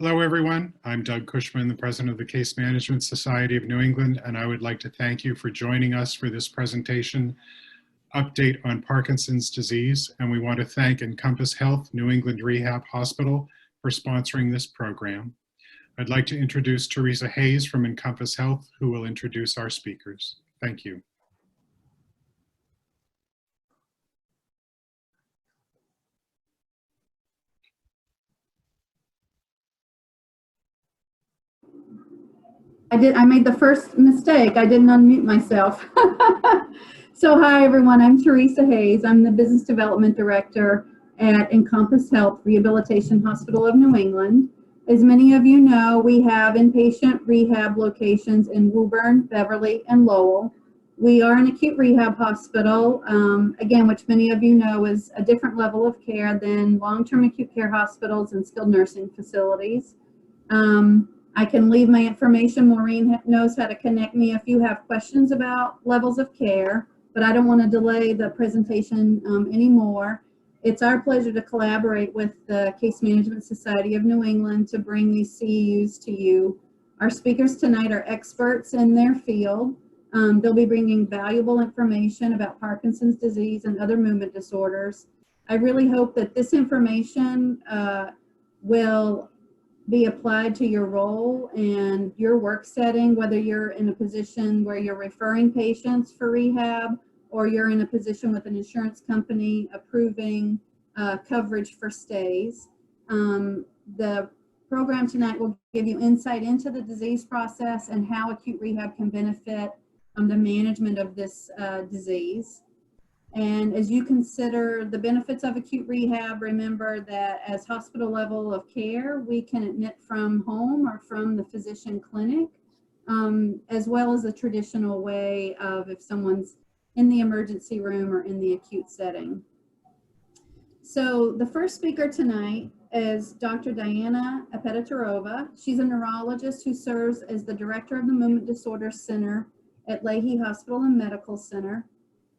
Hello, everyone. I'm Doug Cushman, the president of the Case Management Society of New England, and I would like to thank you for joining us for this presentation update on Parkinson's disease. And we want to thank Encompass Health New England Rehab Hospital for sponsoring this program. I'd like to introduce Teresa Hayes from Encompass Health, who will introduce our speakers. Thank you. I made the first mistake. I didn't unmute myself. So hi everyone, I'm Teresa Hayes. I'm the Business Development Director at Encompass Health Rehabilitation Hospital of New England. As many of you know, we have inpatient rehab locations in Woburn, Beverly, and Lowell. We are an acute rehab hospital, again, which many of you know is a different level of care than long-term acute care hospitals and skilled nursing facilities. I can leave my information. Maureen knows how to connect me if you have questions about levels of care, but I don't want to delay the presentation anymore. It's our pleasure to collaborate with the Case Management Society of New England to bring these CEUs to you. Our speakers tonight are experts in their field. They'll be bringing valuable information about Parkinson's disease and other movement disorders. I really hope that this information will be applied to your role and your work setting, whether you're in a position where you're referring patients for rehab or you're in a position with an insurance company approving coverage for stays. The program tonight will give you insight into the disease process and how acute rehab can benefit the management of this disease. And as you consider the benefits of acute rehab, remember that as hospital level of care, we can admit from home or from the physician clinic, as well as the traditional way of if someone's in the emergency room or in the acute setting. So the first speaker tonight is Dr. Diana Apetauerova. She's a neurologist who serves as the director of the Movement Disorders Center at Lahey Hospital and Medical Center.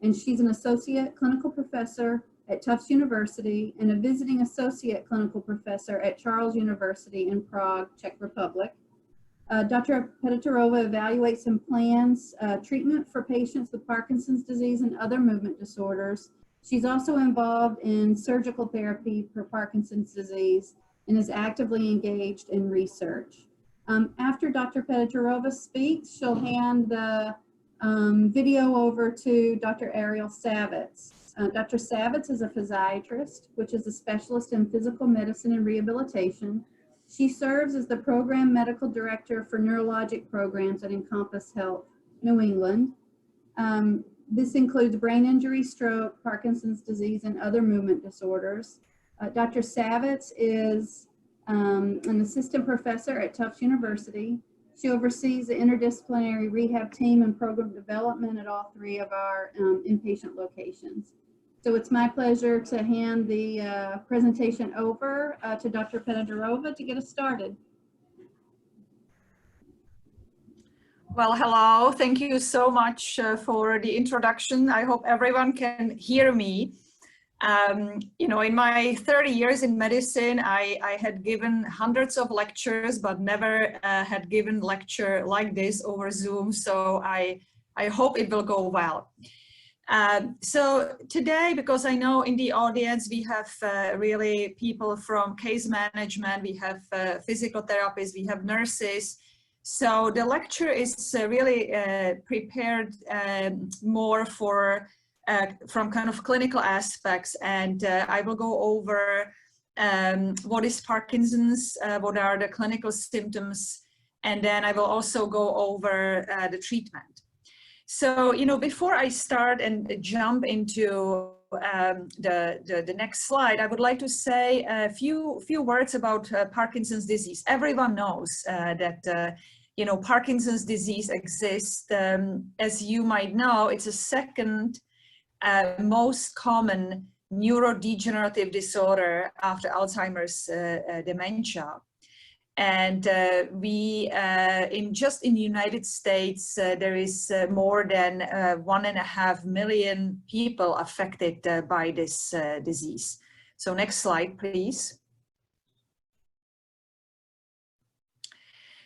And she's an associate clinical professor at Tufts University and a visiting associate clinical professor at Charles University in Prague, Czech Republic. Dr. Apetauerova evaluates and plans treatment for patients with Parkinson's disease and other movement disorders. She's also involved in surgical therapy for Parkinson's disease and is actively engaged in research. After Dr. Apetauerova speaks, she'll hand the video over to Dr. Ariel Savitz. Dr. Savitz is a physiatrist, which is a specialist in physical medicine and rehabilitation. She serves as the program medical director for neurologic programs at Encompass Health New England. This includes brain injury, stroke, Parkinson's disease, and other movement disorders. Dr. Savitz is an assistant professor at Tufts University. She oversees the interdisciplinary rehab team and program development at all three of our inpatient locations. So it's my pleasure to hand the presentation over to Dr. Apetauerova to get us started. Well, hello. Thank you so much for the introduction. I hope everyone can hear me. You know, in my 30 years in medicine, I had given hundreds of lectures, but never had given lecture like this over Zoom. So I hope it will go well. So today, because I know in the audience, we have really people from case management, we have physical therapists, we have nurses. So the lecture is really prepared more for from kind of clinical aspects, and I will go over what is Parkinson's, what are the clinical symptoms, and then I will also go over the treatment. So, you know, before I start and jump into the next slide, I would like to say a few words about Parkinson's disease. Everyone knows that you know, Parkinson's disease exists. As you might know, it's a second most common neurodegenerative disorder after Alzheimer's dementia. And just in the United States, there is more than 1.5 million people affected by this disease. So next slide, please.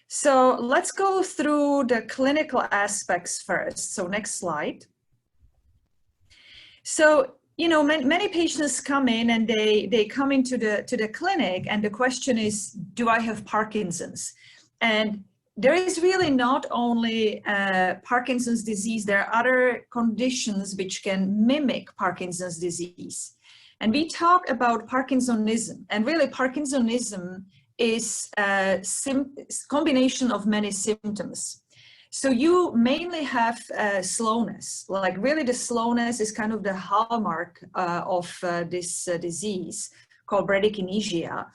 So let's go through the clinical aspects first. So next slide. So, you know, many patients come in and they come into the clinic, and the question is, do I have Parkinson's? And there is really not only Parkinson's disease, there are other conditions which can mimic Parkinson's disease. And we talk about Parkinsonism, and really Parkinsonism is a combination of many symptoms. So you mainly have slowness, like really the slowness is kind of the hallmark of this disease called bradykinesia.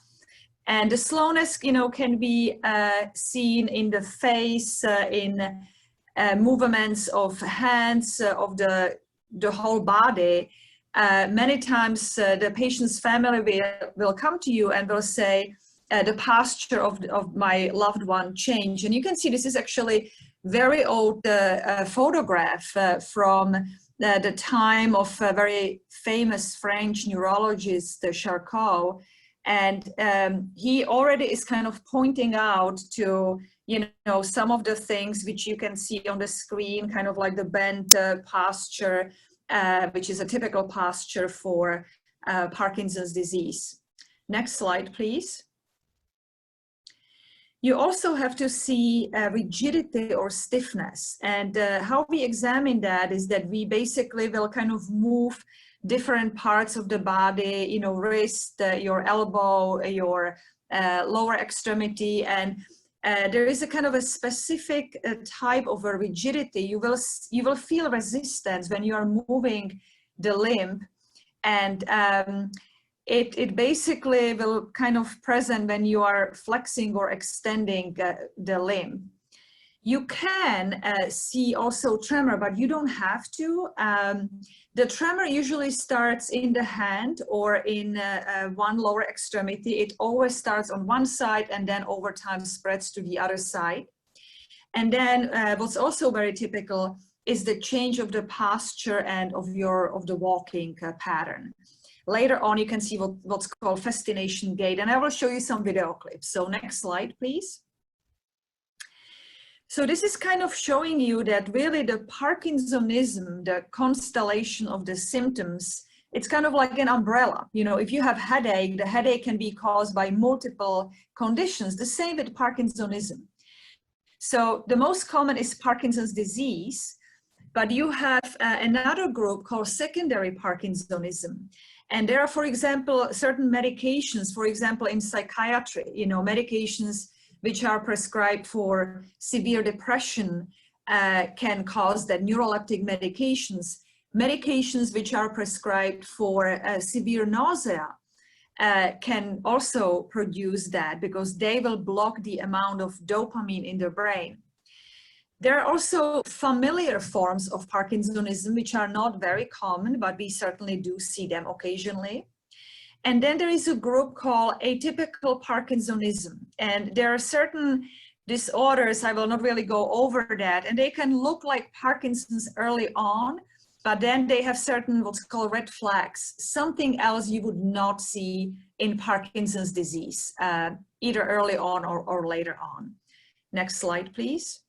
And the slowness, you know, can be seen in the face, in movements of hands, of the whole body. Many times the patient's family will come to you and will say, the posture of my loved one changed. And you can see this is actually very old photograph from the time of a very famous French neurologist, Charcot. And he already is kind of pointing out to, you know, some of the things which you can see on the screen, kind of like the bent posture, which is a typical posture for Parkinson's disease. Next slide, please. You also have to see rigidity or stiffness. And how we examine that is that we basically will kind of move different parts of the body, you know, wrist, your elbow, your lower extremity. And there is a kind of a specific type of a rigidity. You will feel resistance when you are moving the limb. And it basically will kind of present when you are flexing or extending the limb. You can see also tremor, but you don't have to. The tremor usually starts in the hand or in one lower extremity. It always starts on one side and then over time spreads to the other side. And then what's also very typical is the change of the posture and of the walking pattern. Later on, you can see what's called fascination gait, and I will show you some video clips. So next slide, please. So this is kind of showing you that really the Parkinsonism, the constellation of the symptoms, it's kind of like an umbrella. You know, if you have headache, the headache can be caused by multiple conditions, the same with Parkinsonism. So the most common is Parkinson's disease, but you have another group called secondary Parkinsonism. And there are, for example, certain medications, for example, in psychiatry, you know, medications which are prescribed for severe depression can cause that. Neuroleptic medications, medications which are prescribed for severe nausea can also produce that because they will block the amount of dopamine in the brain. There are also familiar forms of Parkinsonism, which are not very common, but we certainly do see them occasionally. And then there is a group called atypical Parkinsonism. And there are certain disorders, I will not really go over that, and they can look like Parkinson's early on, but then they have certain what's called red flags, something else you would not see in Parkinson's disease, either early on or later on. Next slide, please.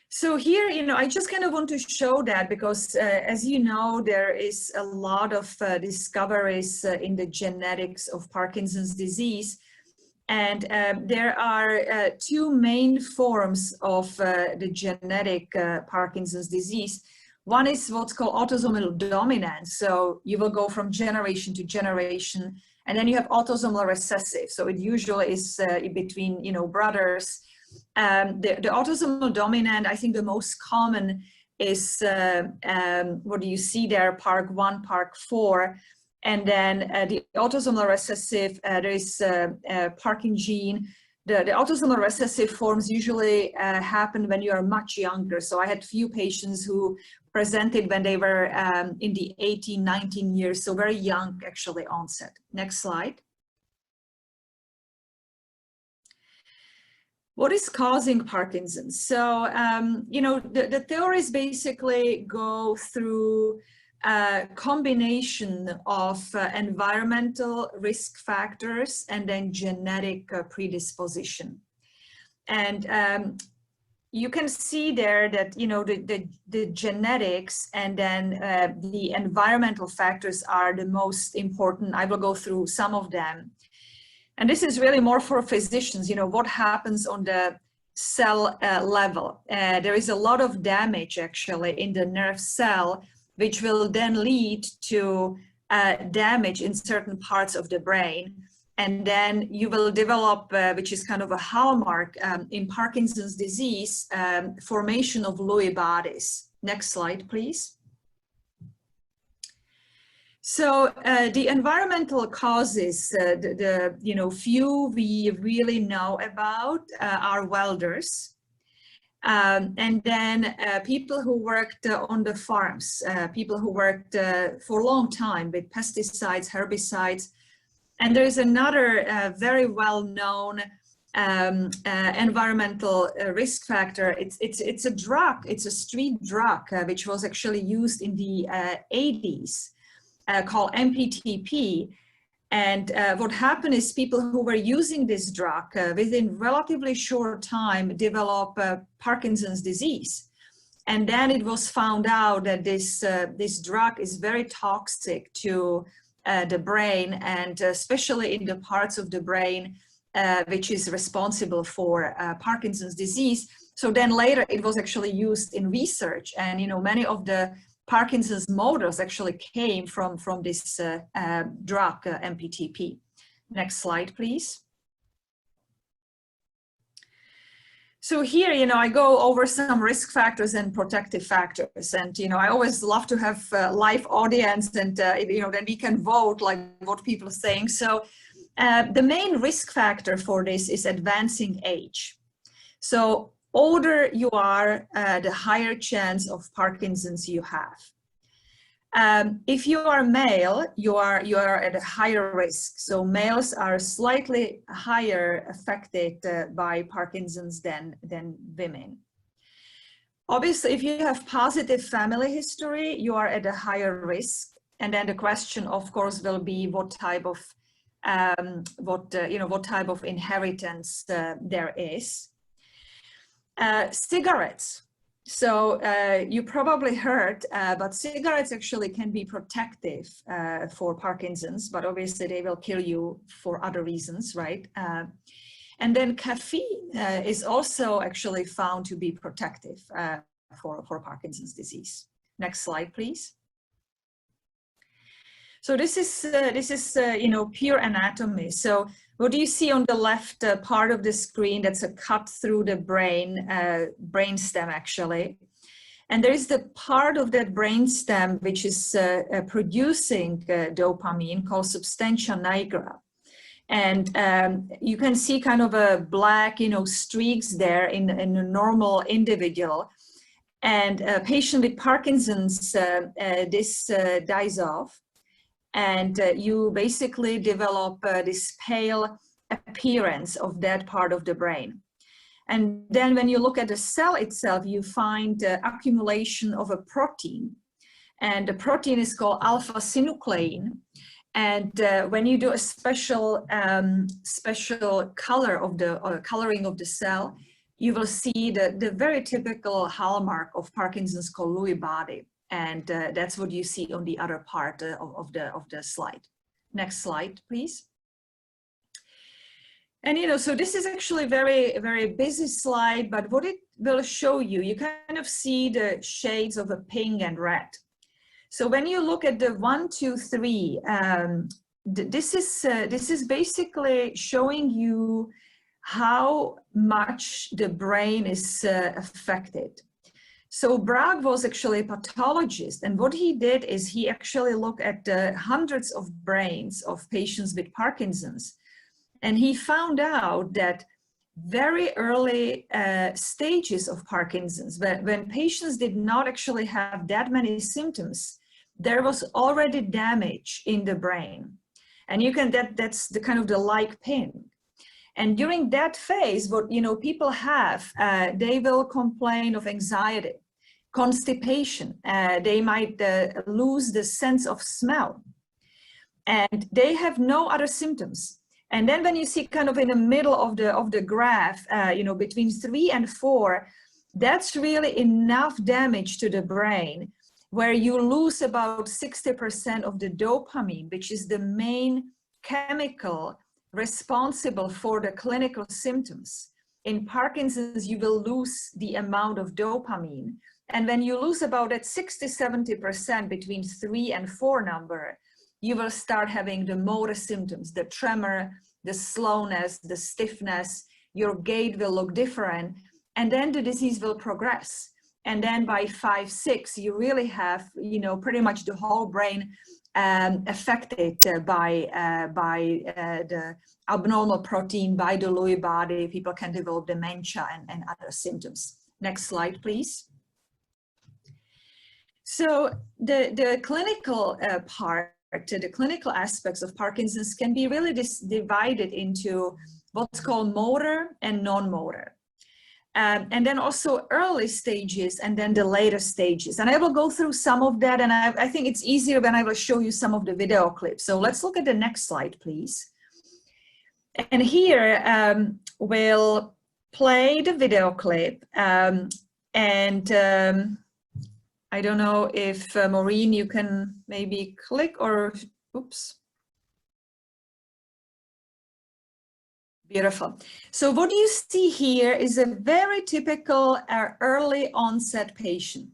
So here, you know, I just kind of want to show that because, as you know, there is a lot of discoveries in the genetics of Parkinson's disease. And there are two main forms of the genetic Parkinson's disease. One is what's called autosomal dominant. So you will go from generation to generation. And then you have autosomal recessive. So it usually is between, you know, brothers. The autosomal dominant, I think the most common is, what do you see there, PARK1, PARK4, and then the autosomal recessive, there is Parkin gene. The autosomal recessive forms usually happen when you are much younger. So I had few patients who presented when they were in the 18, 19 years, so very young actually onset. Next slide. What is causing Parkinson's? So, you know, the theories basically go through combination of environmental risk factors and then genetic predisposition. And you can see there that, you know, the genetics and then the environmental factors are the most important. I will go through some of them. And this is really more for physicians, you know, what happens on the cell level. There is a lot of damage actually in the nerve cell, which will then lead to damage in certain parts of the brain. And then you will develop, which is kind of a hallmark in Parkinson's disease, formation of Lewy bodies. Next slide, please. So the environmental causes, you know, few we really know about are welders. And then people who worked on the farms, people who worked for a long time with pesticides, herbicides. And there's another very well-known environmental risk factor. It's a drug, it's a street drug, which was actually used in the 80s, called MPTP. And what happened is people who were using this drug within relatively short time develop Parkinson's disease. And then it was found out that this drug is very toxic to the brain, and especially in the parts of the brain which is responsible for Parkinson's disease. So then later it was actually used in research, and you know, many of the Parkinson's models actually came from this drug MPTP. Next slide, please. So here, you know, I go over some risk factors and protective factors, and you know, I always love to have a live audience, and you know, then we can vote like what people are saying. So the main risk factor for this is advancing age. So older you are, the higher chance of Parkinson's you have. If you are male, you are at a higher risk. So males are slightly higher affected by Parkinson's than women. Obviously, if you have positive family history, you are at a higher risk. And then the question, of course, will be what type of what type of inheritance there is. Cigarettes. So you probably heard, but cigarettes actually can be protective for Parkinson's, but obviously they will kill you for other reasons, right? And then caffeine is also actually found to be protective for Parkinson's disease. Next slide, please. So this is you know, pure anatomy. So what do you see on the left part of the screen? That's a cut through the brain, brainstem actually. And there is the part of that brainstem which is producing dopamine called substantia nigra. And you can see kind of a black, you know, streaks there in a normal individual. And a patient with Parkinson's, this dies off. And you basically develop this pale appearance of that part of the brain. And then when you look at the cell itself, you find accumulation of a protein. And the protein is called alpha-synuclein. And when you do a special color of the coloring of the cell, you will see the very typical hallmark of Parkinson's called Lewy body. And that's what you see on the other part of the slide. Next slide, please. And you know, so this is actually a very busy slide, but what it will show you, you kind of see the shades of a pink and red. So when you look at the 1, 2, 3, this is basically showing you how much the brain is affected. So Bragg was actually a pathologist, and what he did is he actually looked at hundreds of brains of patients with Parkinson's, and he found out that very early stages of Parkinson's, when patients did not actually have that many symptoms, there was already damage in the brain, and you can that's the kind of the like pin. And during that phase, what people have, they will complain of anxiety. constipation. They might lose the sense of smell, and they have no other symptoms. And then when you see kind of in the middle of the graph, between 3 and 4, that's really enough damage to the brain where you lose about 60% of the dopamine, which is the main chemical responsible for the clinical symptoms. In Parkinson's, you will lose the amount of dopamine. And when you lose about that 60–70% between 3 and 4 number, you will start having the motor symptoms, the tremor, the slowness, the stiffness, your gait will look different, and then the disease will progress. And then by 5, 6, you really have, pretty much the whole brain affected by the abnormal protein, by the Lewy body. People can develop dementia and other symptoms. Next slide, please. So the clinical part, the clinical aspects of Parkinson's can be really divided into what's called motor and non-motor. And then also early stages and then the later stages. And I will go through some of that, and I think it's easier when I will show you some of the video clips. So let's look at the next slide, please. And here we'll play the video clip. I don't know if Maureen, you can maybe click or, oops. Beautiful. So what you see here is a very typical early onset patient.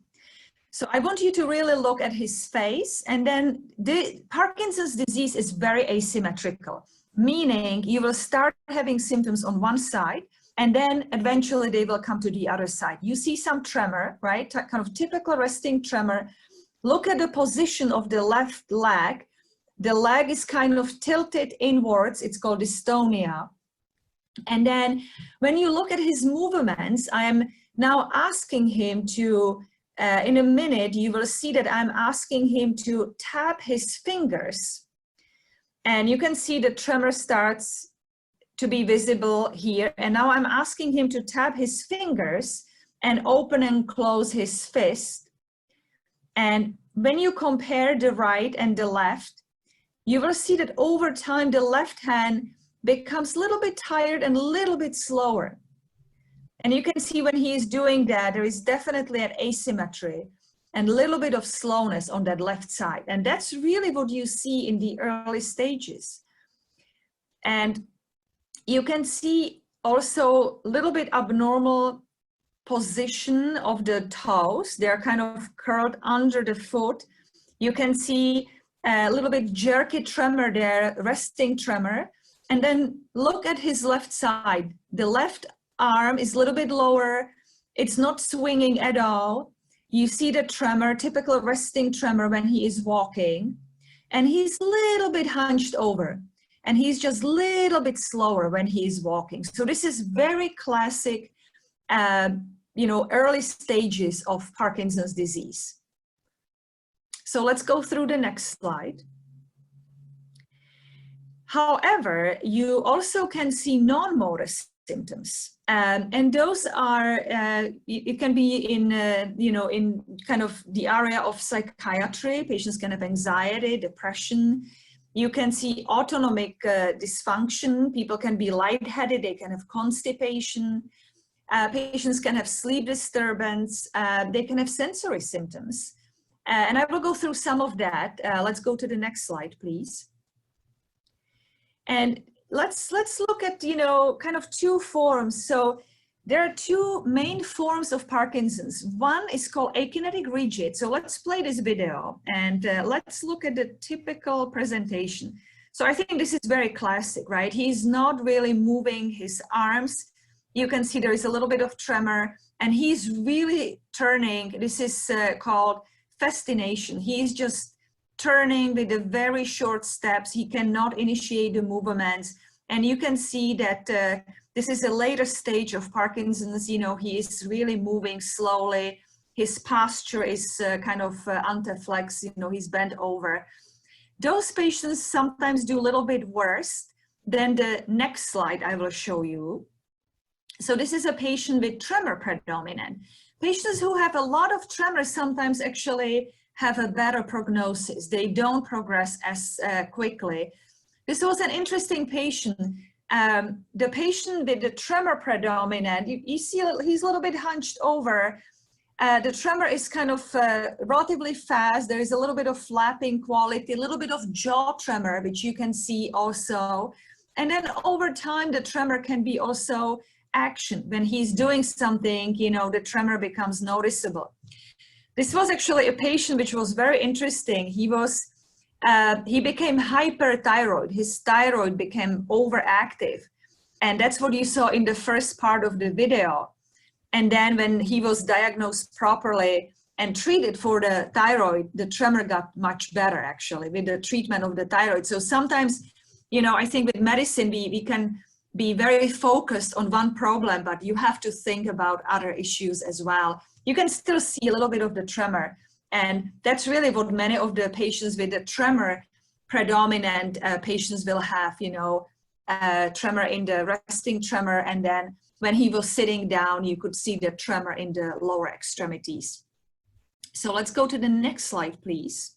So I want you to really look at his face, and then the Parkinson's disease is very asymmetrical, meaning you will start having symptoms on one side, and then eventually they will come to the other side. You see some tremor, right? Kind of typical resting tremor. Look at the position of the left leg. The leg is kind of tilted inwards. It's called dystonia. And then when you look at his movements, I am now asking him to, in a minute, you will see that I'm asking him to tap his fingers. And you can see the tremor starts to be visible here. And now I'm asking him to tap his fingers and open and close his fist. And when you compare the right and the left, you will see that over time, the left hand becomes a little bit tired and a little bit slower. And you can see when he is doing that, there is definitely an asymmetry and a little bit of slowness on that left side. And that's really what you see in the early stages. And you can see also a little bit abnormal position of the toes. They're kind of curled under the foot. You can see a little bit jerky tremor there, resting tremor. And then look at his left side. The left arm is a little bit lower. It's not swinging at all. You see the tremor, typical resting tremor when he is walking. And he's a little bit hunched over. And he's just a little bit slower when he's walking. So this is very classic, early stages of Parkinson's disease. So let's go through the next slide. However, you also can see non-motor symptoms, and those are, it can be in, in kind of the area of psychiatry. Patients can have anxiety, depression. You can see autonomic dysfunction. People can be lightheaded. They can have constipation. Patients can have sleep disturbance. They can have sensory symptoms. And I will go through some of that. Let's go to the next slide, please. And let's look at, kind of two forms. So there are two main forms of Parkinson's. One is called akinetic rigid. So let's play this video and let's look at the typical presentation. So I think this is very classic, right? He's not really moving his arms. You can see there is a little bit of tremor, and he's really turning. This is called fascination. He's just turning with the very short steps. He cannot initiate the movements. And you can see that this is a later stage of Parkinson's. He is really moving slowly. His posture is kind of anteflex, he's bent over. Those patients sometimes do a little bit worse than the next slide I will show you. So this is a patient with tremor predominant. patients who have a lot of tremors sometimes actually have a better prognosis. They don't progress as quickly. This was an interesting patient. The patient with the tremor predominant, you see he's a little bit hunched over. The tremor is kind of relatively fast. There is a little bit of flapping quality, a little bit of jaw tremor, which you can see also. And then over time, the tremor can be also action. When he's doing something, you know, the tremor becomes noticeable. This was actually a patient which was very interesting. He became hyperthyroid. His thyroid became overactive. And that's what you saw in the first part of the video. And then when he was diagnosed properly and treated for the thyroid, the tremor got much better actually with the treatment of the thyroid. So sometimes, you know, I think with medicine, we can be very focused on one problem, but you have to think about other issues as well. You can still see a little bit of the tremor. And that's really what many of the patients with the tremor predominant patients will have, you know, tremor in the resting tremor. And then when he was sitting down, you could see the tremor in the lower extremities. So let's go to the next slide, please.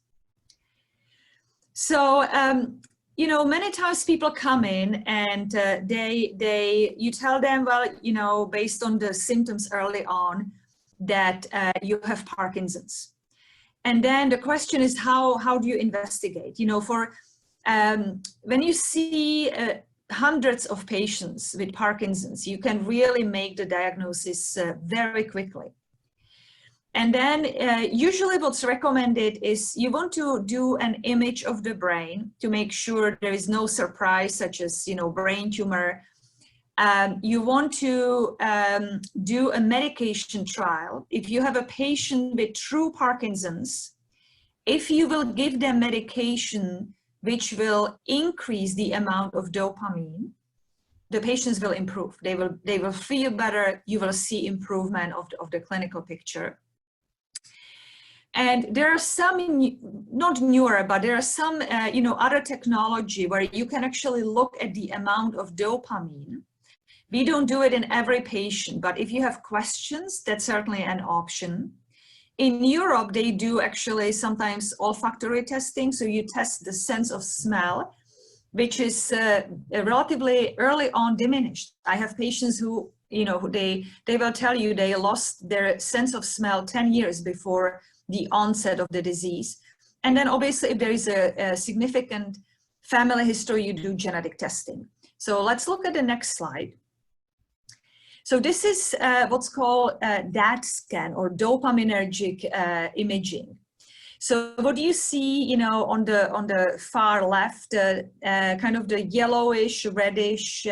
So, you know, many times people come in and you tell them, well, you know, based on the symptoms early on, that you have Parkinson's. And then the question is, how do you investigate? You know, when you see hundreds of patients with Parkinson's, you can really make the diagnosis very quickly. And then usually what's recommended is you want to do an image of the brain to make sure there is no surprise, such as, you know, brain tumor. You want to do a medication trial. If you have a patient with true Parkinson's, if you will give them medication which will increase the amount of dopamine, the patients will improve. They will feel better. You will see improvement of the clinical picture. And there are some, not newer, but there are some, you know, other technology where you can actually look at the amount of dopamine. We don't do it in every patient, but if you have questions, that's certainly an option. In Europe, they do actually sometimes olfactory testing. So you test the sense of smell, which is relatively early on diminished. I have patients who, you know, they will tell you they lost their sense of smell 10 years before the onset of the disease. And then obviously if there is a significant family history, you do genetic testing. So let's look at the next slide. So this is what's called DAT scan, or dopaminergic imaging. So what do you see, you know, on the far left, kind of the yellowish, reddish,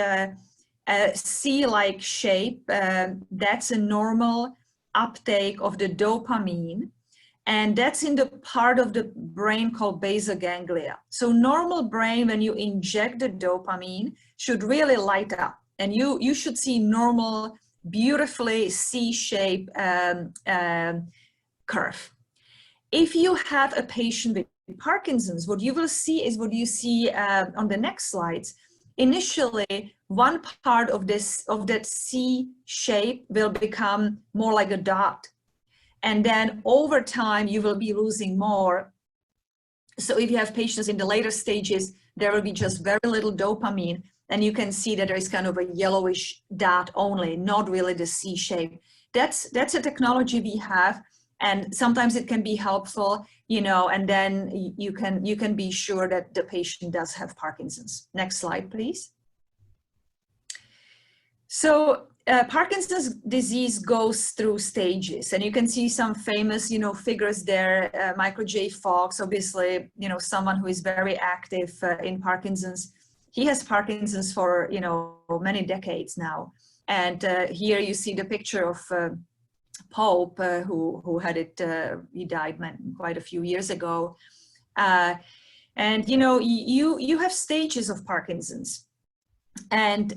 C-like shape. That's a normal uptake of the dopamine. And that's in the part of the brain called basal ganglia. So normal brain, when you inject the dopamine, should really light up. And you should see normal, beautifully C-shaped curve. If you have a patient with Parkinson's, what you will see is what you see on the next slides. Initially, one part of that C shape will become more like a dot. And then over time, you will be losing more. So if you have patients in the later stages, there will be just very little dopamine. And you can see that there is kind of a yellowish dot only, not really the C shape. That's a technology we have, and sometimes it can be helpful, you know, and then you can be sure that the patient does have Parkinson's. Next slide, please. So Parkinson's disease goes through stages, and you can see some famous, you know, figures there. Michael J. Fox, obviously, you know, someone who is very active in Parkinson's. He has Parkinson's for, you know, many decades now. And here you see the picture of Pope, who had it, he died quite a few years ago. And, you know, you have stages of Parkinson's. And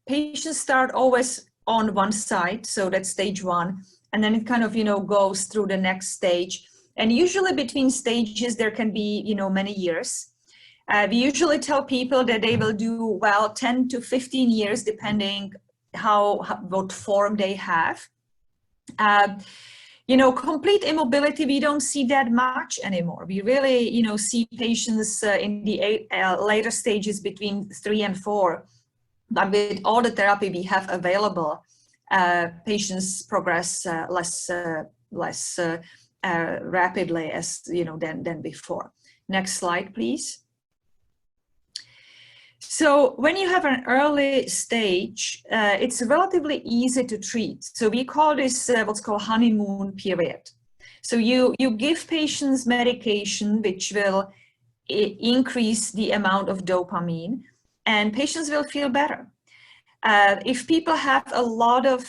patients start always on one side, so that's stage one. And then it kind of, you know, goes through the next stage. And usually between stages, there can be, you know, many years. We usually tell people that they will do, well, 10 to 15 years, depending what form they have. You know, complete immobility, we don't see that much anymore. We really, you know, see patients in the later stages between 3 and 4. But with all the therapy we have available, patients progress less rapidly as, you know, than before. Next slide, please. So when you have an early stage, it's relatively easy to treat. So we call this what's called honeymoon period. So you give patients medication which will increase the amount of dopamine, and patients will feel better. If people have a lot of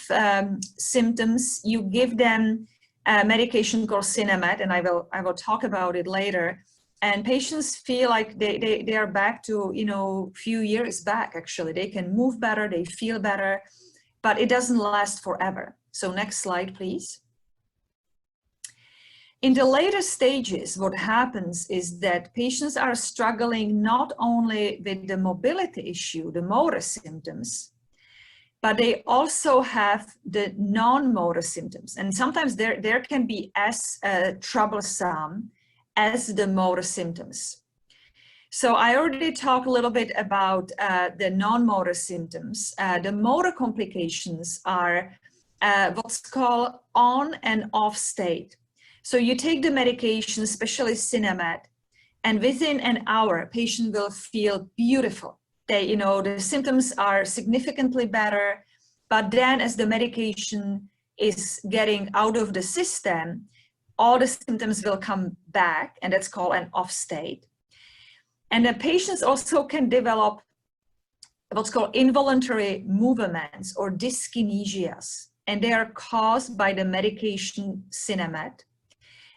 symptoms, you give them a medication called Sinemet, and I will talk about it later. And patients feel like they are back to, you know, few years back, actually. They can move better, they feel better, but it doesn't last forever. So next slide, please. In the later stages, what happens is that patients are struggling not only with the mobility issue, the motor symptoms, but they also have the non-motor symptoms. And sometimes there can be as troublesome as the motor symptoms. So I already talked a little bit about the non-motor symptoms. The motor complications are what's called on and off state. So you take the medication, especially Sinemet, and within an hour, patient will feel beautiful. They, you know, the symptoms are significantly better, but then as the medication is getting out of the system, all the symptoms will come back, and that's called an off state. And the patients also can develop what's called involuntary movements or dyskinesias, and they are caused by the medication Sinemet.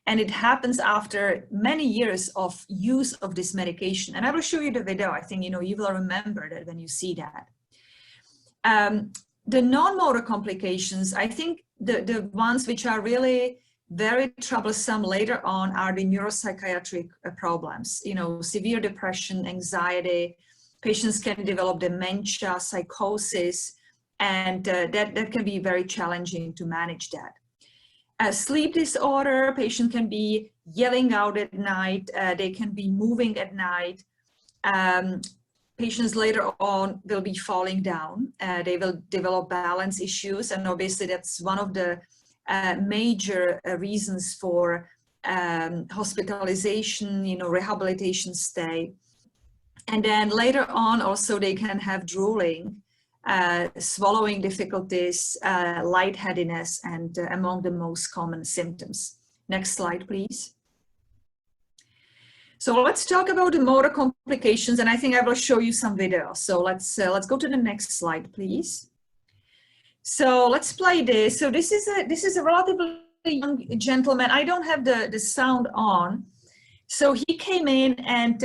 And it happens after many years of use of this medication. And I will show you the video. I think, you know, you will remember that when you see that. The non-motor complications, I think the ones which are really very troublesome later on are the neuropsychiatric problems, you know, severe depression, anxiety. Patients can develop dementia, psychosis, and that can be very challenging to manage that. Sleep disorder, patient can be yelling out at night, they can be moving at night. Patients later on will be falling down, they will develop balance issues, and obviously that's one of the major reasons for hospitalization, you know, rehabilitation stay. And then later on also they can have drooling, swallowing difficulties, lightheadedness, and among the most common symptoms. Next slide, please. So let's talk about the motor complications, and I think I will show you some videos. So let's go to the next slide, please. So let's play this. So this is a relatively young gentleman. I don't have the sound on. So he came in, and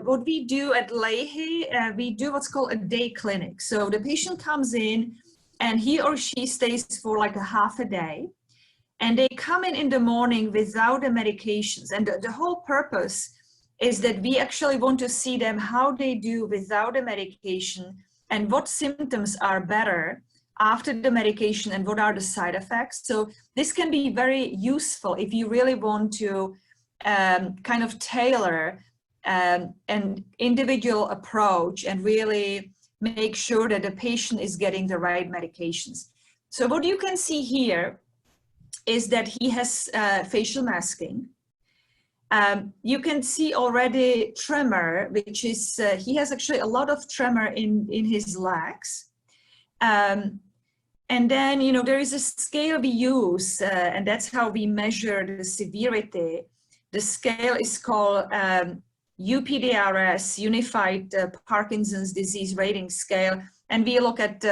what we do at Lahey, we do what's called a day clinic. So the patient comes in and he or she stays for like a half a day, and they come in the morning without the medications. And the whole purpose is that we actually want to see them how they do without the medication and what symptoms are better after the medication and what are the side effects. So this can be very useful if you really want to kind of tailor an individual approach and really make sure that the patient is getting the right medications. So what you can see here is that he has facial masking. You can see already tremor, which is, he has actually a lot of tremor in his legs. And then, you know, there is a scale we use, and that's how we measure the severity. The scale is called UPDRS, Unified Parkinson's Disease Rating Scale. And we look at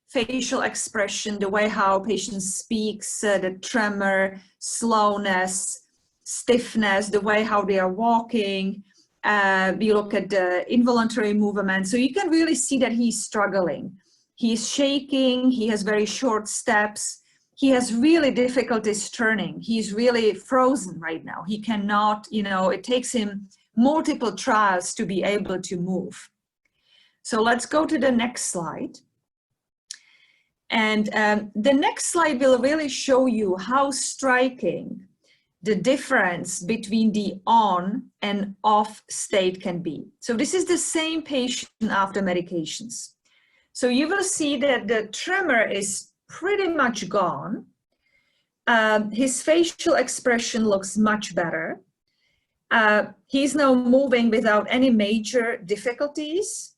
facial expression, the way how patient speaks, the tremor, slowness, stiffness, the way how they are walking. We look at the involuntary movement. So you can really see that he's struggling. He's shaking, he has very short steps. He has really difficulties turning. He's really frozen right now. He cannot, you know, it takes him multiple trials to be able to move. So let's go to the next slide. And the next slide will really show you how striking the difference between the on and off state can be. So this is the same patient after medications. So you will see that the tremor is pretty much gone. His facial expression looks much better. He's now moving without any major difficulties.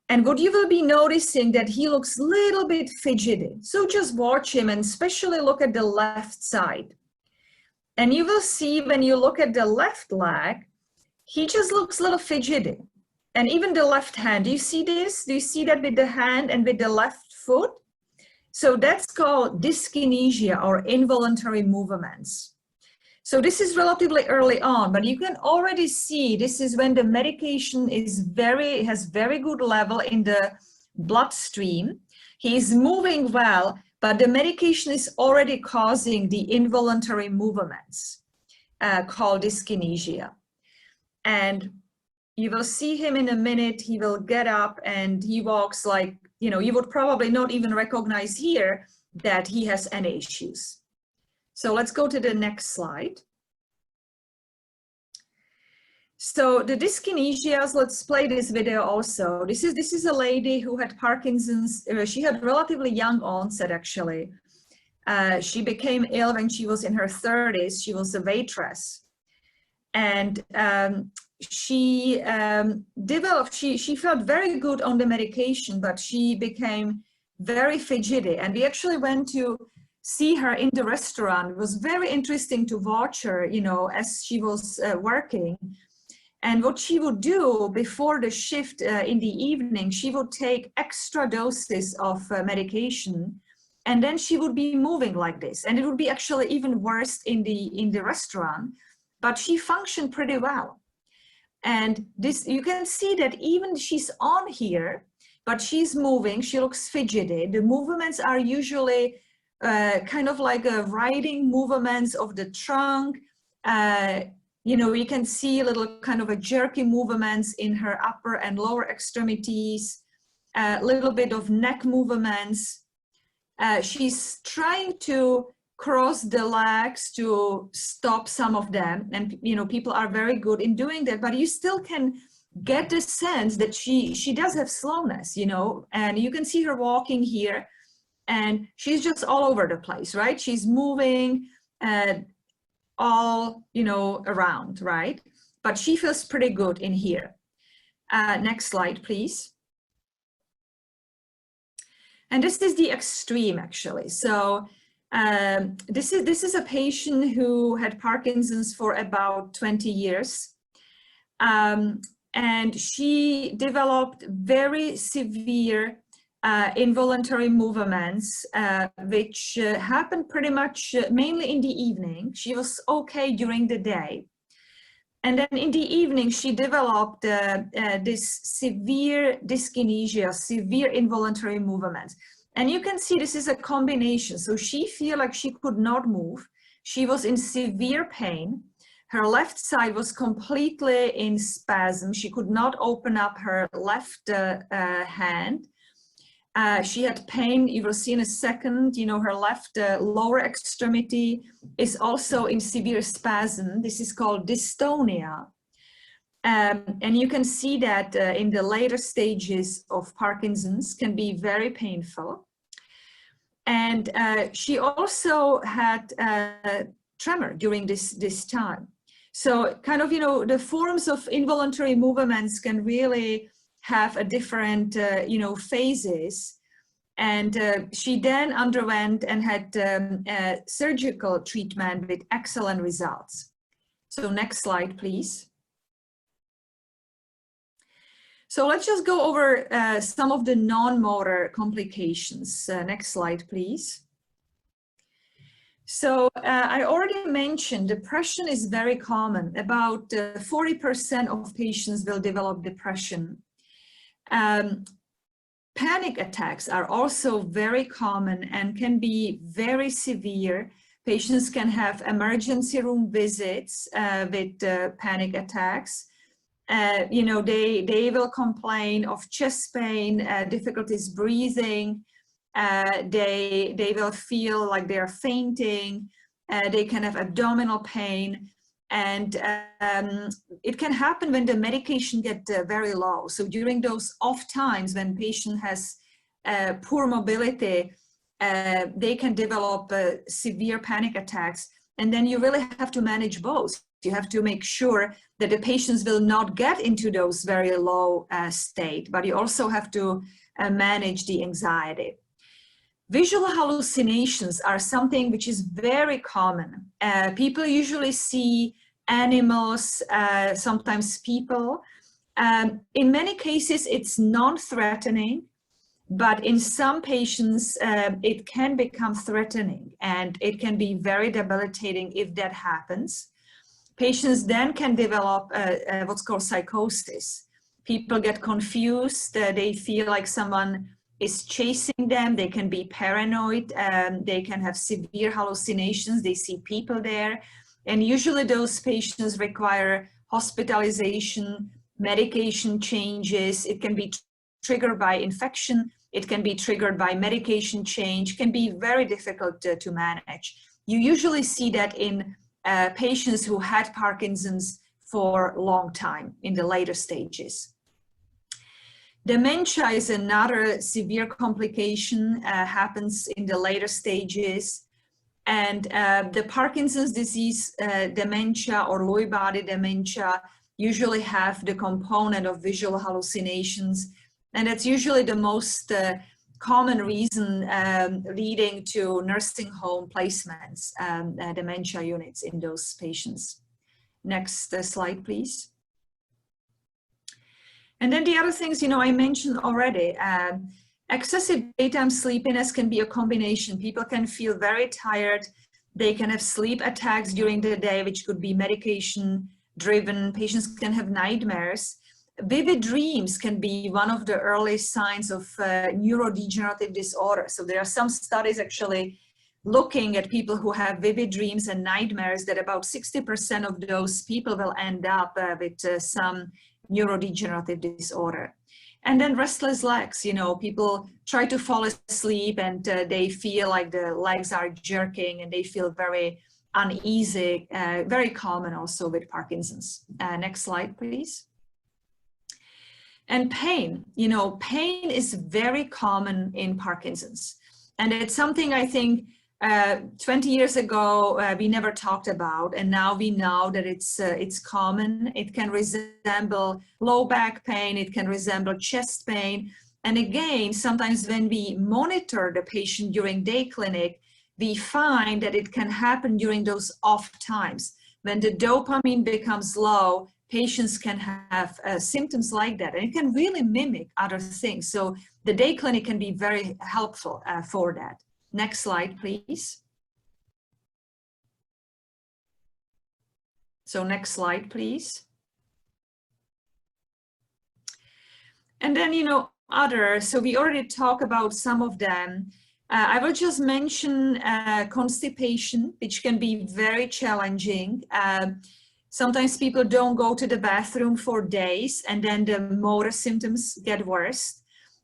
And what you will be noticing that he looks a little bit fidgety. So just watch him and especially look at the left side. And you will see when you look at the left leg, he just looks a little fidgety. And even the left hand, do you see this? Do you see that with the hand and with the left foot? So that's called dyskinesia or involuntary movements. So this is relatively early on, but you can already see this is when the medication has very good level in the bloodstream. He is moving well, but the medication is already causing the involuntary movements called dyskinesia. And you will see him in a minute. He will get up and he walks like, you know, you would probably not even recognize here that he has any issues. So let's go to the next slide. So the dyskinesias, let's play this video also. This is a lady who had Parkinson's. She had relatively young onset, actually. She became ill when she was in her 30s. She was a waitress. And she felt very good on the medication, but she became very fidgety. And we actually went to see her in the restaurant. It was very interesting to watch her, you know, as she was working. And what she would do before the shift in the evening, she would take extra doses of medication, and then she would be moving like this. And it would be actually even worse in the restaurant, but she functioned pretty well. And this, you can see that even she's on here, but she's moving, she looks fidgety. The movements are usually kind of like riding movements of the trunk. You know, you can see a little kind of a jerky movements in her upper and lower extremities, a little bit of neck movements. She's trying to cross the legs to stop some of them. And, you know, people are very good in doing that, but you still can get the sense that she does have slowness, you know, and you can see her walking here and she's just all over the place, right? She's moving all, you know, around, right? But she feels pretty good in here. Next slide, please. And this is the extreme, actually. So this is a patient who had Parkinson's for about 20 years. And she developed very severe involuntary movements, which happened pretty much mainly in the evening. She was okay during the day. And then in the evening, she developed this severe dyskinesia, severe involuntary movements. And you can see this is a combination. So she felt like she could not move. She was in severe pain. Her left side was completely in spasm. She could not open up her left hand. She had pain, you will see in a second, you know, her left lower extremity is also in severe spasm. This is called dystonia. And you can see that in the later stages of Parkinson's can be very painful. And she also had tremor during this time. So kind of, you know, the forms of involuntary movements can really have a different, you know, phases. And she then underwent and had surgical treatment with excellent results. So next slide, please. So let's just go over some of the non-motor complications. Next slide, please. So I already mentioned depression is very common. About 40% of patients will develop depression. Panic attacks are also very common and can be very severe. Patients can have emergency room visits with panic attacks. You know, they will complain of chest pain, difficulties breathing, They will feel like they're fainting. They can have abdominal pain. And it can happen when the medication gets very low. So during those off times when patient has poor mobility, they can develop severe panic attacks. And then you really have to manage both. You have to make sure that the patients will not get into those very low state, but you also have to manage the anxiety. Visual hallucinations are something which is very common. People usually see animals, sometimes people. In many cases, it's non-threatening, but in some patients, it can become threatening, and it can be very debilitating if that happens. Patients then can develop what's called psychosis. People get confused, they feel like someone is chasing them, they can be paranoid, they can have severe hallucinations, they see people there. And usually those patients require hospitalization, medication changes. It can be triggered by infection, it can be triggered by medication change, can be very difficult to manage. You usually see that in patients who had Parkinson's for a long time in the later stages. Dementia is another severe complication, happens in the later stages. And the Parkinson's disease dementia or Lewy body dementia usually have the component of visual hallucinations. And that's usually the most common reason leading to nursing home placements, dementia units in those patients. Next slide, please. And then the other things, you know, I mentioned already, excessive daytime sleepiness can be a combination. People can feel very tired. They can have sleep attacks during the day, which could be medication driven. Patients can have nightmares. Vivid dreams can be one of the early signs of neurodegenerative disorder. So there are some studies actually looking at people who have vivid dreams and nightmares, that about 60% of those people will end up with some neurodegenerative disorder. And then restless legs, you know, people try to fall asleep and they feel like the legs are jerking and they feel very uneasy, very common also with Parkinson's. Next slide, please. And pain, you know, pain is very common in Parkinson's. And it's something I think 20 years ago we never talked about, and now we know that it's common. It can resemble low back pain, it can resemble chest pain. And again, sometimes when we monitor the patient during day clinic, we find that it can happen during those off times. When the dopamine becomes low, patients can have symptoms like that, and it can really mimic other things. So the day clinic can be very helpful for that. Next slide, please. So next slide, please. And then, you know, others, so we already talked about some of them. I will just mention constipation, which can be very challenging. Sometimes people don't go to the bathroom for days, and then the motor symptoms get worse.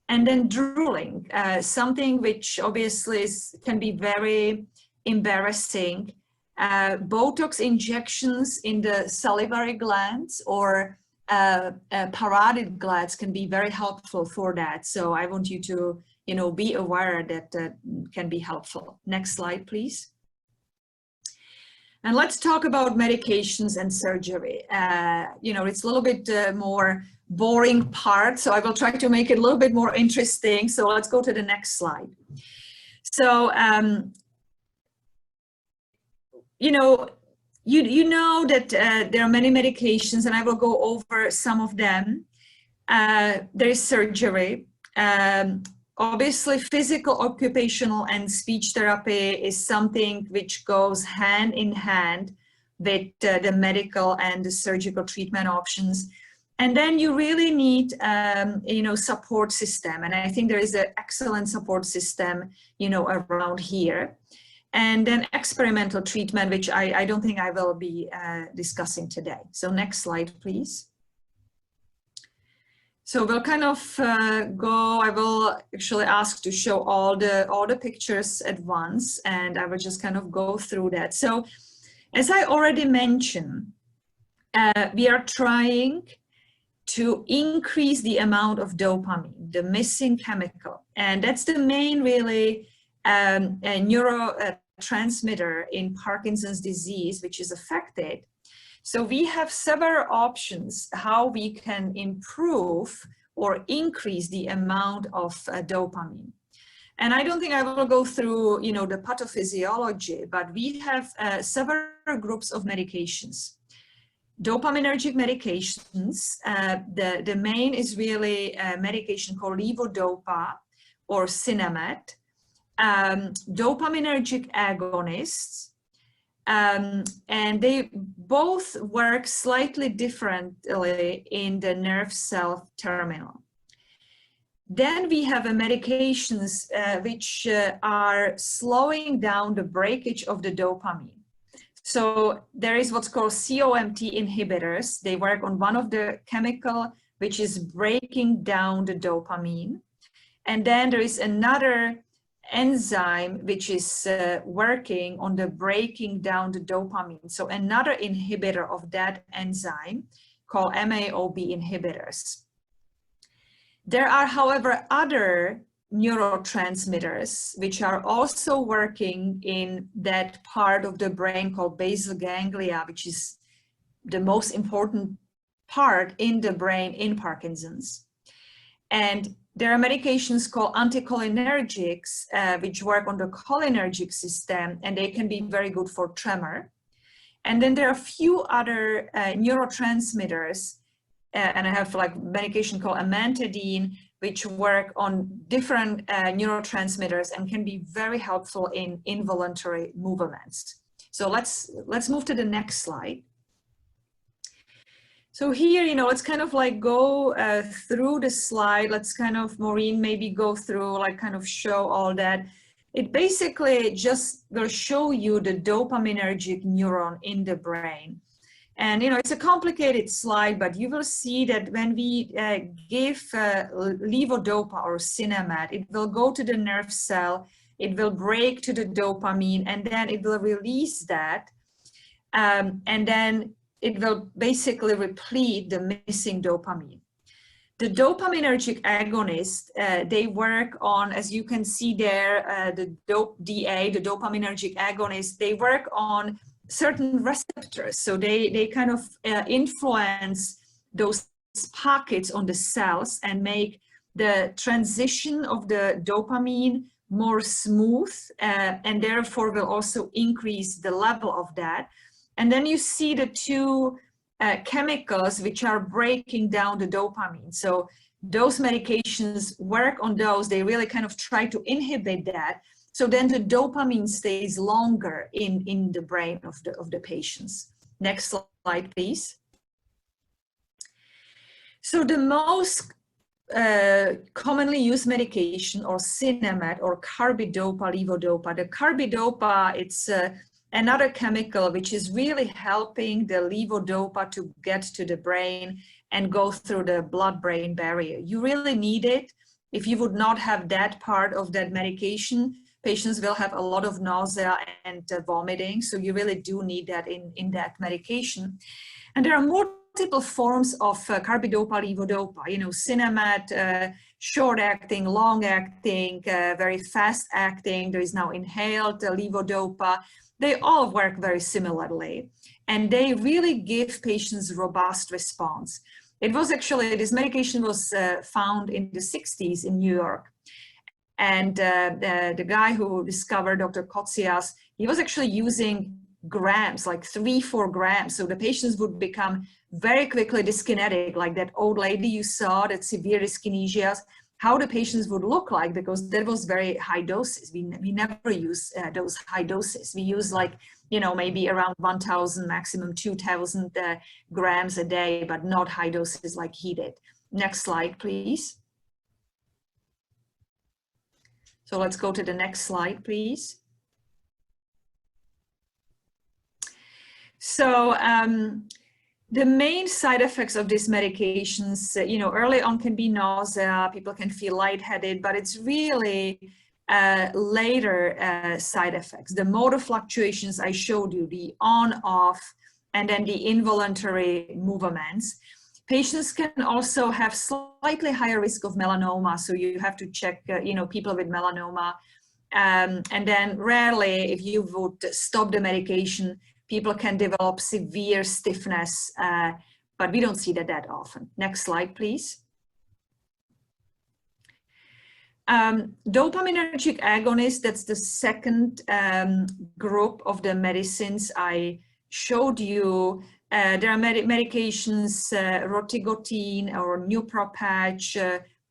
And then drooling, something which obviously can be very embarrassing. Botox injections in the salivary glands or parotid glands can be very helpful for that. So I want you to, you know, be aware that can be helpful. Next slide, please. And let's talk about medications and surgery. You know, it's a little bit more boring part, so I will try to make it a little bit more interesting. So let's go to the next slide. So, you know, you know that there are many medications, and I will go over some of them. There is surgery. Obviously, physical, occupational, and speech therapy is something which goes hand in hand with the medical and the surgical treatment options. And then you really need, you know, support system. And I think there is an excellent support system, you know, around here. And then experimental treatment, which I don't think I will be discussing today. So next slide, please. So we'll kind of I will actually ask to show all the pictures at once, and I will just kind of go through that. So as I already mentioned, we are trying to increase the amount of dopamine, the missing chemical. And that's the main really neurotransmitter in Parkinson's disease, which is affected. So we have several options how we can improve or increase the amount of dopamine. And I don't think I will go through, you know, the pathophysiology, but we have several groups of medications. Dopaminergic medications, the main is really a medication called levodopa or Sinemet, dopaminergic agonists, and they both work slightly differently in the nerve cell terminal. Then we have medications which are slowing down the breakage of the dopamine. So there is what's called COMT inhibitors. They work on one of the chemical which is breaking down the dopamine. And then there is another enzyme which is working on the breaking down the dopamine. So another inhibitor of that enzyme called MAOB inhibitors. There are, however, other neurotransmitters which are also working in that part of the brain called basal ganglia, which is the most important part in the brain in Parkinson's. And there are medications called anticholinergics, which work on the cholinergic system, and they can be very good for tremor. And then there are a few other neurotransmitters, and I have like medication called amantadine, which work on different neurotransmitters and can be very helpful in involuntary movements. So let's move to the next slide. So here, you know, let's kind of like go through the slide. Let's kind of, Maureen, maybe go through, like kind of show all that. It basically just will show you the dopaminergic neuron in the brain. And, you know, it's a complicated slide, but you will see that when we give levodopa or Sinemet, it will go to the nerve cell, it will break to the dopamine, and then it will release that. And then it will basically replete the missing dopamine. The dopaminergic agonists, they work on, as you can see there, the DA, the dopaminergic agonists, they work on certain receptors. So they kind of influence those pockets on the cells and make the transition of the dopamine more smooth, and therefore will also increase the level of that. And then you see the two chemicals which are breaking down the dopamine. So those medications work on those. They really kind of try to inhibit that. So then the dopamine stays longer in the brain of the patients. Next slide, please. So the most commonly used medication, or Sinemet or carbidopa, levodopa. The carbidopa, it's another chemical which is really helping the levodopa to get to the brain and go through the blood-brain barrier. You really need it. If you would not have that part of that medication, patients will have a lot of nausea and vomiting. So you really do need that in that medication. And there are multiple forms of carbidopa, levodopa, you know, Sinemet, short-acting, long-acting, very fast-acting. There is now inhaled levodopa. They all work very similarly, and they really give patients robust response. It was actually, this medication was found in the 60s in New York. And the guy who discovered, Dr. Kotsias, he was actually using grams, like 3-4 grams. So the patients would become very quickly dyskinetic, like that old lady you saw, that severe dyskinesias, how the patients would look like, because that was very high doses. We never use those high doses. We use like, you know, maybe around 1,000, maximum 2,000 grams a day, but not high doses like he did. Next slide, please. So let's go to the next slide, please. So The main side effects of these medications, early on can be nausea, people can feel lightheaded, but it's really later side effects. The motor fluctuations I showed you, the on-off, and then the involuntary movements. Patients can also have slightly higher risk of melanoma, so you have to check, people with melanoma. And then rarely, if you would stop the medication, people can develop severe stiffness, but we don't see that often. Next slide, please. Dopaminergic agonists, that's the second group of the medicines I showed you. There are medications, rotigotine or Nupropatch,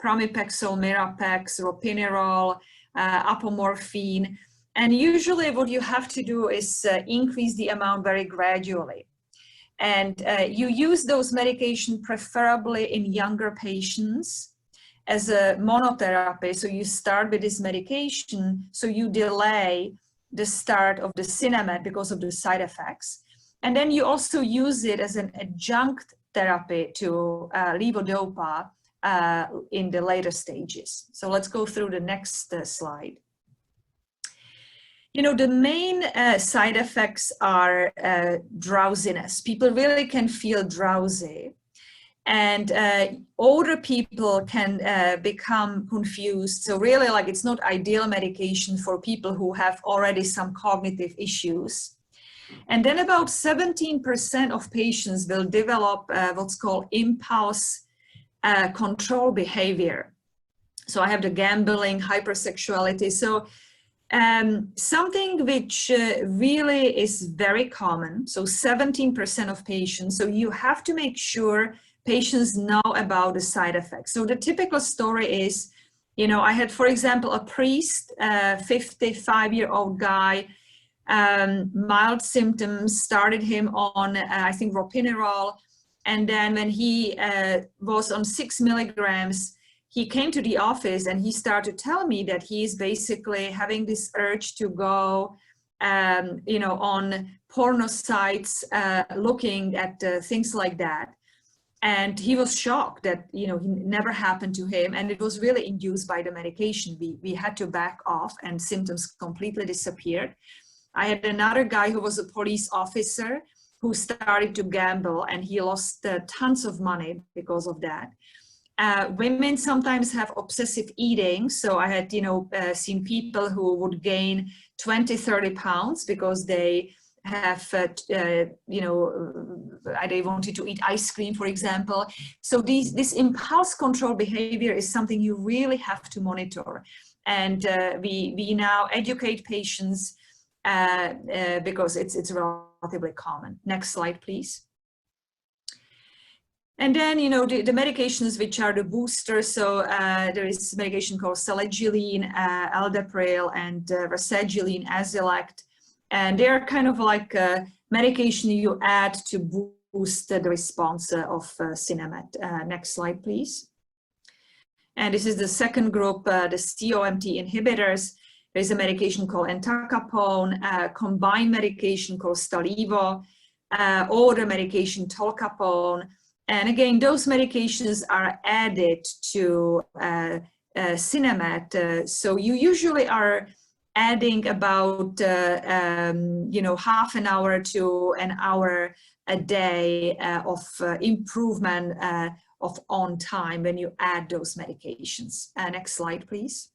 Pramipexole, Mirapex, Ropinirole, apomorphine. And usually what you have to do is increase the amount very gradually. And you use those medications preferably in younger patients as a monotherapy. So you start with this medication, so you delay the start of the Sinemet because of the side effects. And then you also use it as an adjunct therapy to levodopa in the later stages. So let's go through the next slide. The main side effects are drowsiness. People really can feel drowsy. And older people can become confused. So really, it's not ideal medication for people who have already some cognitive issues. And then about 17% of patients will develop what's called impulse control behavior. So I have the gambling, hypersexuality. So something which really is very common. So 17% of patients. So you have to make sure patients know about the side effects. So the typical story is, I had, for example, a priest, 55-year-old guy, mild symptoms, started him on, I think, Ropinirole. And then when he was on 6 milligrams, he came to the office and he started to tell me that he is basically having this urge to go, on porno sites, looking at things like that. And he was shocked that, it never happened to him. And it was really induced by the medication. We had to back off and symptoms completely disappeared. I had another guy who was a police officer who started to gamble, and he lost tons of money because of that. Women sometimes have obsessive eating. So I had, seen people who would gain 20, 30 pounds because they have, they wanted to eat ice cream, for example. So this impulse control behavior is something you really have to monitor. And we now educate patients because it's relatively common. Next slide, please. And then, the medications which are the boosters. So there is medication called selegiline, aldapril, and rasegiline, Azilect. And they're kind of like a medication you add to boost the response of Sinemet. Next slide, please. And this is the second group, the COMT inhibitors. There's a medication called entacapone, a combined medication called Stalevo, or the medication tolcapone. And again, those medications are added to Sinemet. So you usually are adding about half an hour to an hour a day of improvement of on time when you add those medications. Next slide, please.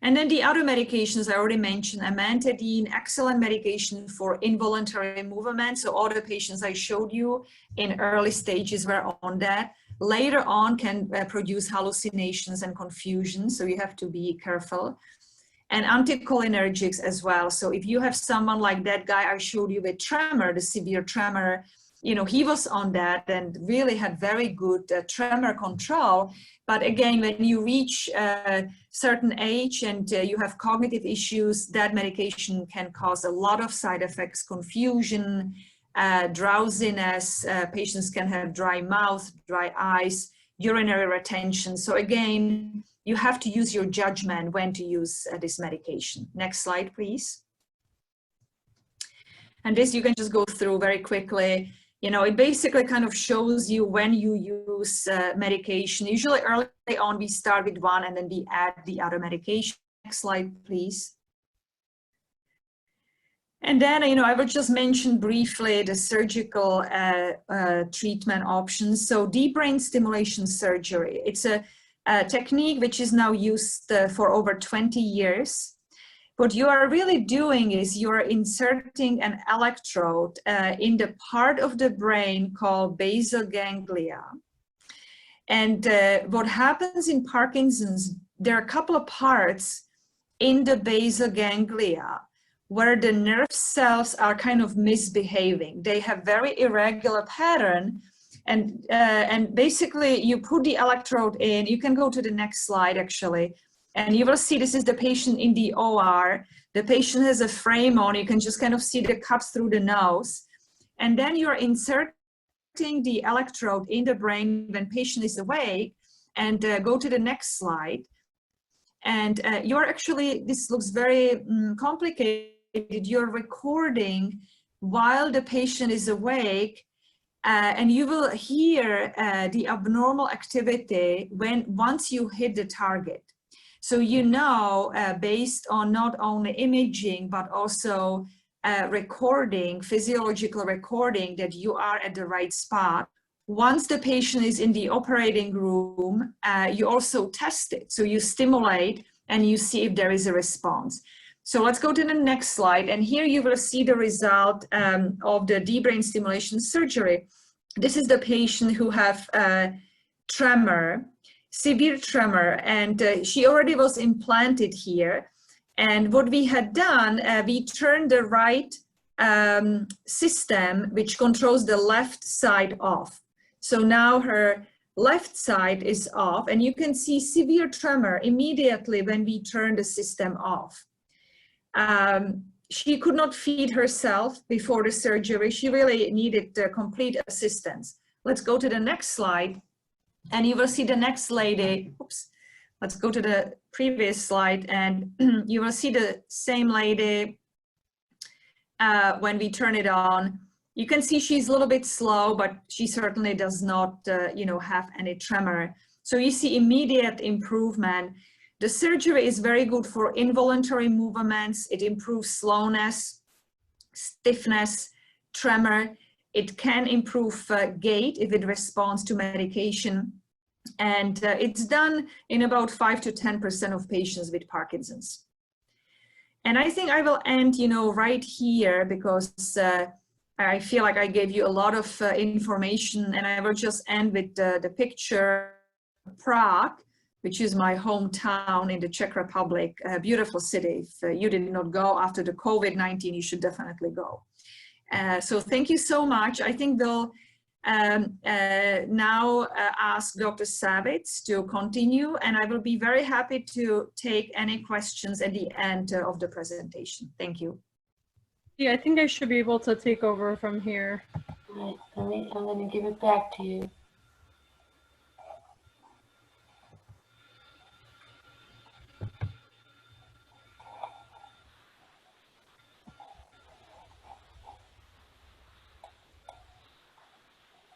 And then the other medications I already mentioned, amantadine, excellent medication for involuntary movement. So all the patients I showed you in early stages were on that. Later on can produce hallucinations and confusion, so you have to be careful. And anticholinergics as well. So if you have someone like that guy I showed you with tremor, the severe tremor, he was on that and really had very good tremor control. But again, when you reach a certain age and you have cognitive issues, that medication can cause a lot of side effects, confusion, drowsiness. Patients can have dry mouth, dry eyes, urinary retention. So again, you have to use your judgment when to use this medication. Next slide, please. And this you can just go through very quickly. You know, it basically kind of shows you when you use medication. Usually early on, we start with one and then we add the other medication. Next slide, please. And then, you know, I will just mention briefly the surgical treatment options. So deep brain stimulation surgery. It's a technique which is now used for over 20 years. What you are really doing is you are inserting an electrode in the part of the brain called basal ganglia. And what happens in Parkinson's, there are a couple of parts in the basal ganglia where the nerve cells are kind of misbehaving. They have very irregular pattern. And basically you put the electrode in. You can go to the next slide actually. And you will see this is the patient in the OR. The patient has a frame on. You can just kind of see the cuts through the nose. And then you're inserting the electrode in the brain when patient is awake. And go to the next slide. And you're actually, this looks very complicated. You're recording while the patient is awake. And you will hear the abnormal activity once you hit the target. So you know, based on not only imaging, but also recording, physiological recording, that you are at the right spot. Once the patient is in the operating room, you also test it. So you stimulate and you see if there is a response. So let's go to the next slide. And here you will see the result of the deep brain stimulation surgery. This is the patient who have tremor, severe tremor, and she already was implanted here. And what we had done, we turned the right system, which controls the left side off. So now her left side is off, and you can see severe tremor immediately when we turn the system off. She could not feed herself before the surgery. She really needed complete assistance. Let's go to the next slide. And you will see the next lady. Oops. Let's go to the previous slide. And you will see the same lady when we turn it on. You can see she's a little bit slow, but she certainly does not, you know, have any tremor. So you see immediate improvement. The surgery is very good for involuntary movements. It improves slowness, stiffness, tremor. It can improve gait if it responds to medication. And it's done in about 5 to 10% of patients with Parkinson's. And I think I will end, you know, right here because I feel like I gave you a lot of information, and I will just end with the picture of Prague, which is my hometown in the Czech Republic, a beautiful city. If you did not go after the COVID-19, you should definitely go. So thank you so much. I think we'll now ask Dr. Savitz to continue, and I will be very happy to take any questions at the end of the presentation. Thank you. Yeah, I think I should be able to take over from here. All right, I'm going to give it back to you.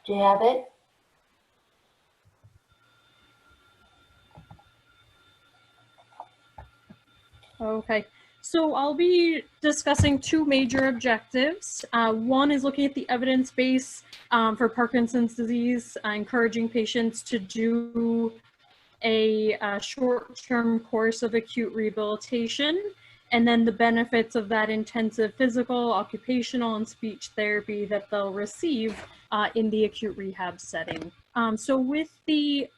Do you have it? Okay, so I'll be discussing two major objectives. One is looking at the evidence base for Parkinson's disease, encouraging patients to do a short-term course of acute rehabilitation, and then the benefits of that intensive physical, occupational, and speech therapy that they'll receive in the acute rehab setting. So with the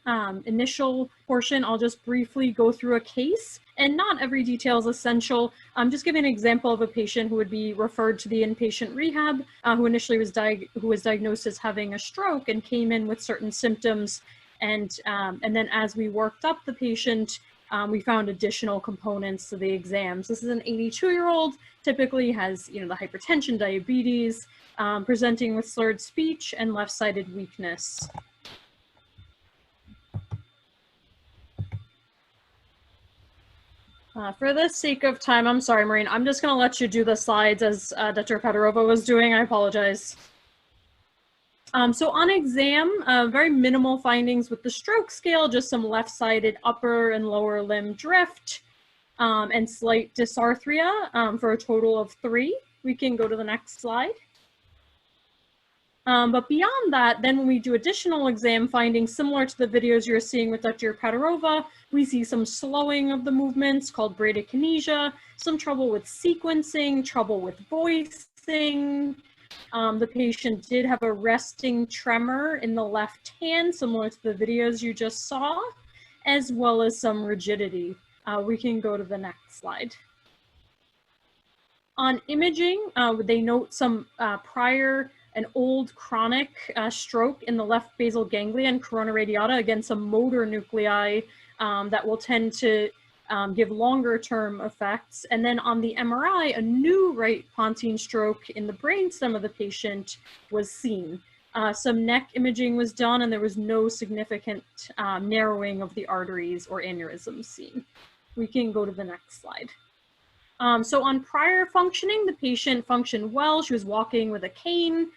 initial portion, I'll just briefly go through a case, and not every detail is essential. I'm just giving an example of a patient who would be referred to the inpatient rehab, who initially was diagnosed as having a stroke and came in with certain symptoms. And then as we worked up the patient, we found additional components to the exams. This is an 82-year-old, typically has, you know, the hypertension, diabetes, presenting with slurred speech and left-sided weakness. For the sake of time, I'm sorry, Maureen, I'm just going to let you do the slides as Dr. Apetauerova was doing. I apologize. So on exam, very minimal findings with the stroke scale, just some left-sided upper and lower limb drift and slight dysarthria for a total of 3. We can go to the next slide. But beyond that, then when we do additional exam findings, similar to the videos you're seeing with Dr. Apetauerova, we see some slowing of the movements called bradykinesia, some trouble with sequencing, trouble with voicing. The patient did have a resting tremor in the left hand, similar to the videos you just saw, as well as some rigidity. We can go to the next slide. On imaging, they note some an old chronic stroke in the left basal ganglia and corona radiata, again, some motor nuclei that will tend to give longer term effects. And then on the MRI, a new right pontine stroke in the brainstem of the patient was seen. Some neck imaging was done and there was no significant narrowing of the arteries or aneurysms seen. We can go to the next slide. So on prior functioning, the patient functioned well. She was walking with a cane,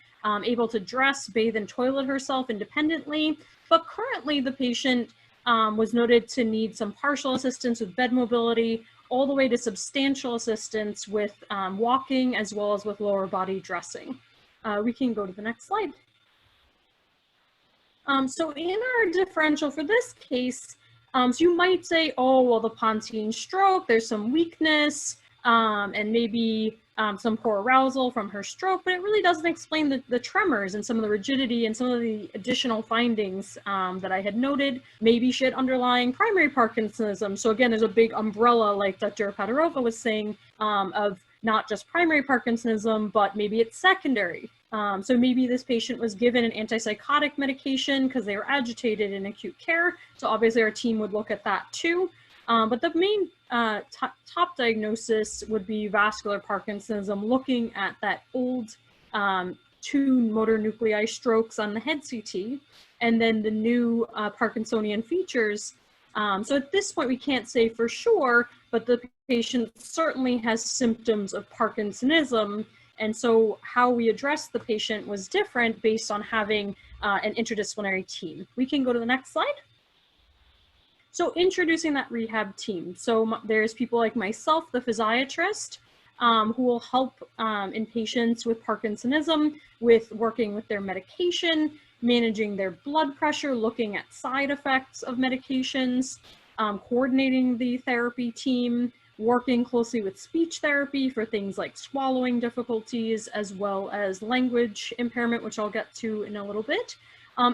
able to dress, bathe, and toilet herself independently. But currently, the patient was noted to need some partial assistance with bed mobility, all the way to substantial assistance with walking, as well as with lower body dressing. We can go to the next slide. So in our differential for this case, so you might say, oh, well, the pontine stroke, there's some weakness, and maybe some poor arousal from her stroke, but it really doesn't explain the tremors and some of the rigidity and some of the additional findings that I had noted. Maybe she had underlying primary Parkinsonism. So again, there's a big umbrella, like Dr. Apetauerova was saying, of not just primary Parkinsonism, but maybe it's secondary. So maybe this patient was given an antipsychotic medication because they were agitated in acute care. So obviously our team would look at that too. But the main top diagnosis would be vascular Parkinsonism, looking at that old 2 motor nuclei strokes on the head CT, and then the new Parkinsonian features. So at this point, we can't say for sure, but the patient certainly has symptoms of Parkinsonism. And so how we addressed the patient was different based on having an interdisciplinary team. We can go to the next slide. So introducing that rehab team. So there's people like myself, the physiatrist, who will help in patients with Parkinsonism with working with their medication, managing their blood pressure, looking at side effects of medications, coordinating the therapy team, working closely with speech therapy for things like swallowing difficulties, as well as language impairment, which I'll get to in a little bit,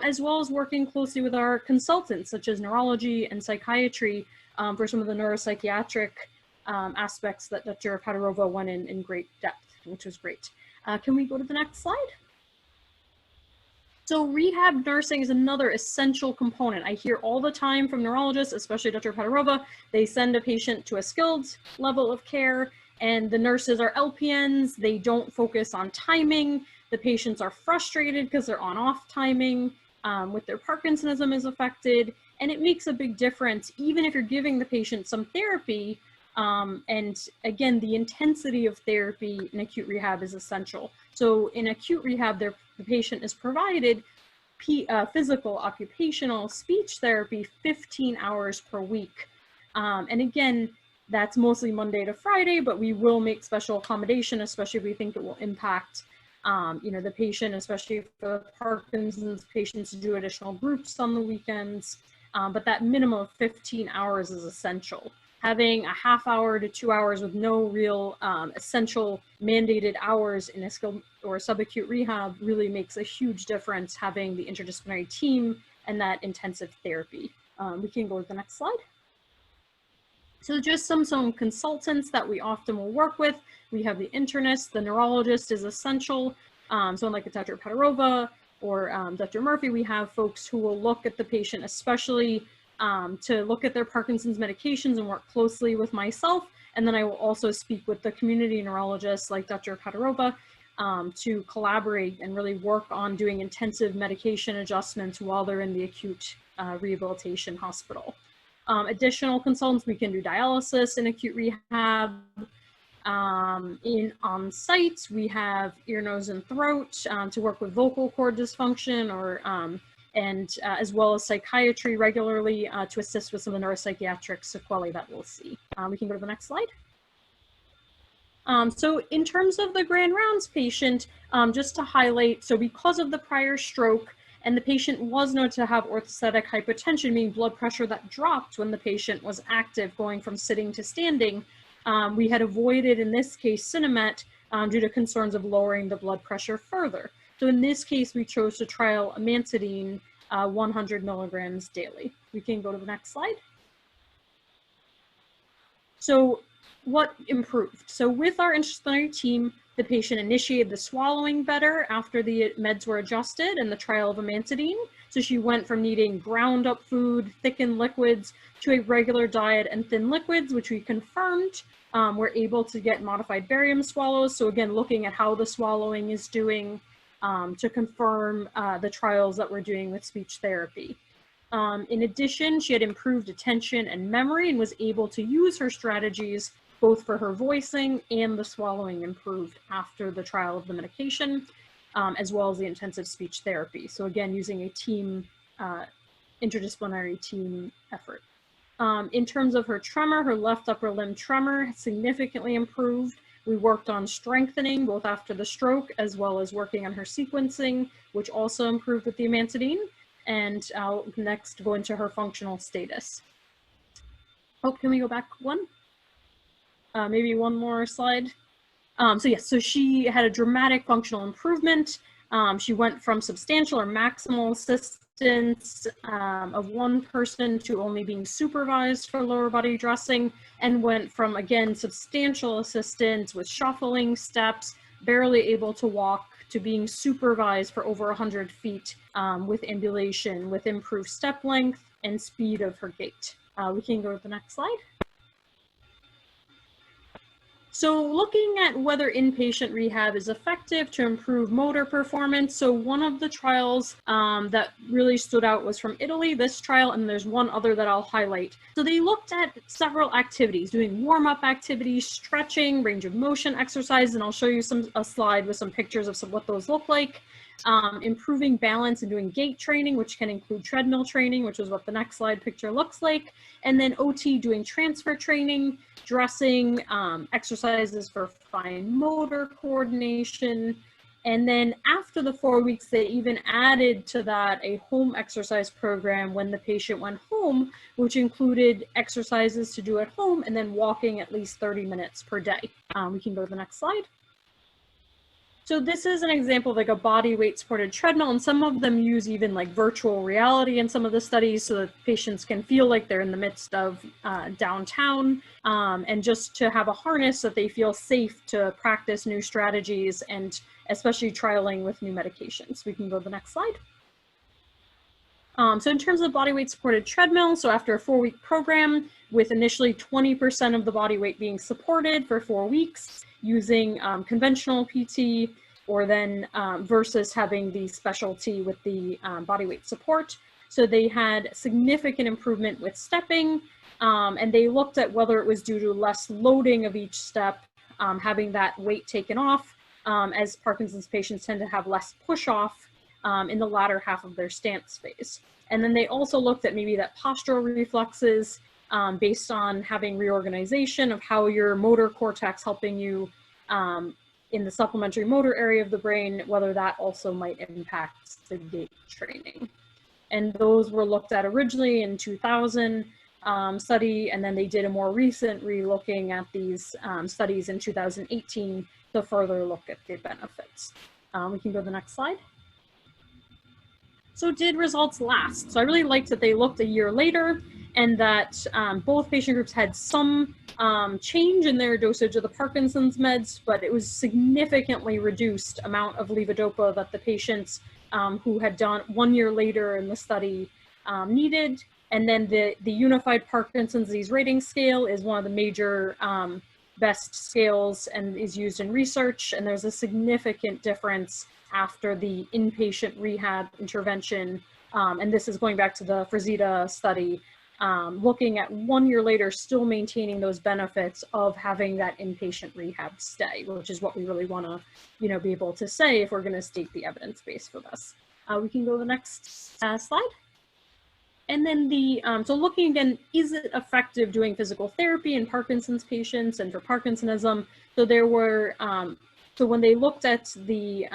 as well as working closely with our consultants, such as neurology and psychiatry, for some of the neuropsychiatric aspects that Dr. Apetauerova went in great depth, which was great. Can we go to the next slide? So rehab nursing is another essential component. I hear all the time from neurologists, especially Dr. Apetauerova, they send a patient to a skilled level of care and the nurses are LPNs, they don't focus on timing. The patients are frustrated because they're on-off timing, with their Parkinsonism is affected, and it makes a big difference even if you're giving the patient some therapy. And again, the intensity of therapy in acute rehab is essential. So in acute rehab, the patient is provided physical, occupational, speech therapy 15 hours per week. And again, that's mostly Monday to Friday, but we will make special accommodation, especially if we think it will impact the patient, especially for Parkinson's patients, to do additional groups on the weekends. But that minimum of 15 hours is essential. Having a half hour to 2 hours with no real essential mandated hours in a skilled or subacute rehab really makes a huge difference, having the interdisciplinary team and that intensive therapy. We can go to the next slide. So just some consultants that we often will work with. We have the internist, the neurologist is essential. So like Dr. Apetauerova or Dr. Murphy, we have folks who will look at the patient, especially to look at their Parkinson's medications and work closely with myself. And then I will also speak with the community neurologists like Dr. Apetauerova to collaborate and really work on doing intensive medication adjustments while they're in the acute rehabilitation hospital. Additional consultants, we can do dialysis in acute rehab. On site, we have ear, nose, and throat to work with vocal cord dysfunction, or as well as psychiatry regularly to assist with some of the neuropsychiatric sequelae that we'll see. We can go to the next slide. So in terms of the grand rounds patient, just to highlight, so because of the prior stroke, and the patient was known to have orthostatic hypotension, meaning blood pressure that dropped when the patient was active, going from sitting to standing, we had avoided, in this case, Cinemet due to concerns of lowering the blood pressure further. So in this case, we chose to trial amantadine 100 milligrams daily. We can go to the next slide. So what improved? So with our interdisciplinary team, the patient initiated the swallowing better after the meds were adjusted and the trial of amantadine. So she went from needing ground up food, thickened liquids, to a regular diet and thin liquids, which we confirmed. We're able to get modified barium swallows. So again, looking at how the swallowing is doing to confirm the trials that we're doing with speech therapy. In addition, she had improved attention and memory and was able to use her strategies both for her voicing, and the swallowing improved after the trial of the medication, as well as the intensive speech therapy. So again, using a team, interdisciplinary team effort. In terms of her tremor, her left upper limb tremor significantly improved. We worked on strengthening both after the stroke, as well as working on her sequencing, which also improved with the amantadine. And I'll next go into her functional status. Oh, can we go back one? Maybe one more slide. So yes, so she had a dramatic functional improvement. She went from substantial or maximal assistance of one person to only being supervised for lower body dressing, and went from, again, substantial assistance with shuffling, steps, barely able to walk, to being supervised for over 100 feet with ambulation, with improved step length and speed of her gait. We can go to the next slide. So looking at whether inpatient rehab is effective to improve motor performance. So one of the trials that really stood out was from Italy, this trial, and there's one other that I'll highlight. So they looked at several activities, doing warm-up activities, stretching, range of motion exercise, and I'll show you a slide with some pictures of what those look like. Improving balance and doing gait training, which can include treadmill training, which is what the next slide picture looks like. And then OT doing transfer training, dressing, exercises for fine motor coordination. And then after the 4 weeks, they even added to that a home exercise program when the patient went home, which included exercises to do at home and then walking at least 30 minutes per day. We can go to the next slide. So this is an example of like a body weight supported treadmill, and some of them use even like virtual reality in some of the studies so that patients can feel like they're in the midst of downtown, and just to have a harness that they feel safe to practice new strategies and especially trialing with new medications. We can go to the next slide. So in terms of body weight supported treadmill, so after a 4-week program with initially 20% of the body weight being supported for 4 weeks, using conventional PT, or then versus having the specialty with the body weight support. So they had significant improvement with stepping, and they looked at whether it was due to less loading of each step, having that weight taken off, as Parkinson's patients tend to have less push off in the latter half of their stance phase. And then they also looked at maybe that postural reflexes, based on having reorganization of how your motor cortex helping you in the supplementary motor area of the brain, whether that also might impact the gait training. And those were looked at originally in 2000 study, and then they did a more recent re-looking at these studies in 2018 to further look at the benefits. We can go to the next slide. So did results last? So I really liked that they looked a year later, and that both patient groups had some change in their dosage of the Parkinson's meds, but it was significantly reduced amount of levodopa that the patients who had done 1 year later in the study needed. And then the Unified Parkinson's Disease Rating Scale is one of the major best scales and is used in research, and there's a significant difference after the inpatient rehab intervention. And this is going back to the Frazetta study, looking at 1 year later, still maintaining those benefits of having that inpatient rehab stay, which is what we really want to, be able to say if we're going to state the evidence base for this. We can go to the next slide. And then so looking again, is it effective doing physical therapy in Parkinson's patients and for Parkinsonism? So there were, so when they looked at the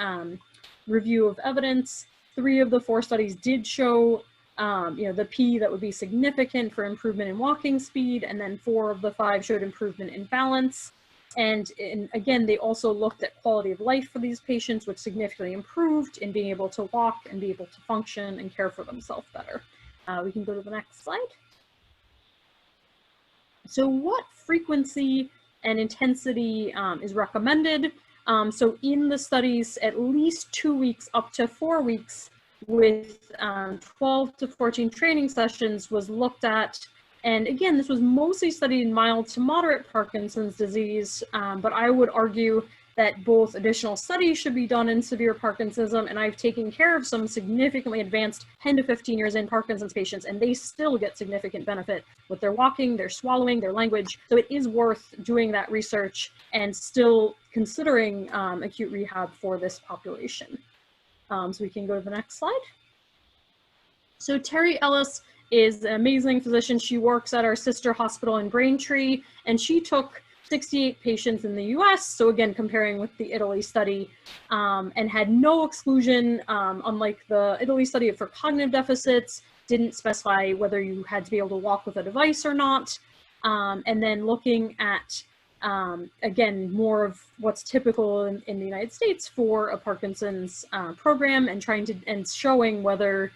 review of evidence, 3 of the 4 studies did show, the P that would be significant for improvement in walking speed, and then 4 of the 5 showed improvement in balance. And again, they also looked at quality of life for these patients, which significantly improved in being able to walk and be able to function and care for themselves better. We can go to the next slide. So what frequency and intensity is recommended? So in the studies, at least 2 weeks up to 4 weeks with 12 to 14 training sessions was looked at. And again, this was mostly studied in mild to moderate Parkinson's disease, but I would argue that both additional studies should be done in severe Parkinsonism, and I've taken care of some significantly advanced 10 to 15 years in Parkinson's patients, and they still get significant benefit with their walking, their swallowing, their language. So it is worth doing that research and still considering acute rehab for this population. So we can go to the next slide. So Terry Ellis is an amazing physician. She works at our sister hospital in Braintree, and she took 68 patients in the US, so again, comparing with the Italy study, and had no exclusion, unlike the Italy study for cognitive deficits, didn't specify whether you had to be able to walk with a device or not. And then looking at, again, more of what's typical in the United States for a Parkinson's program, and and showing whether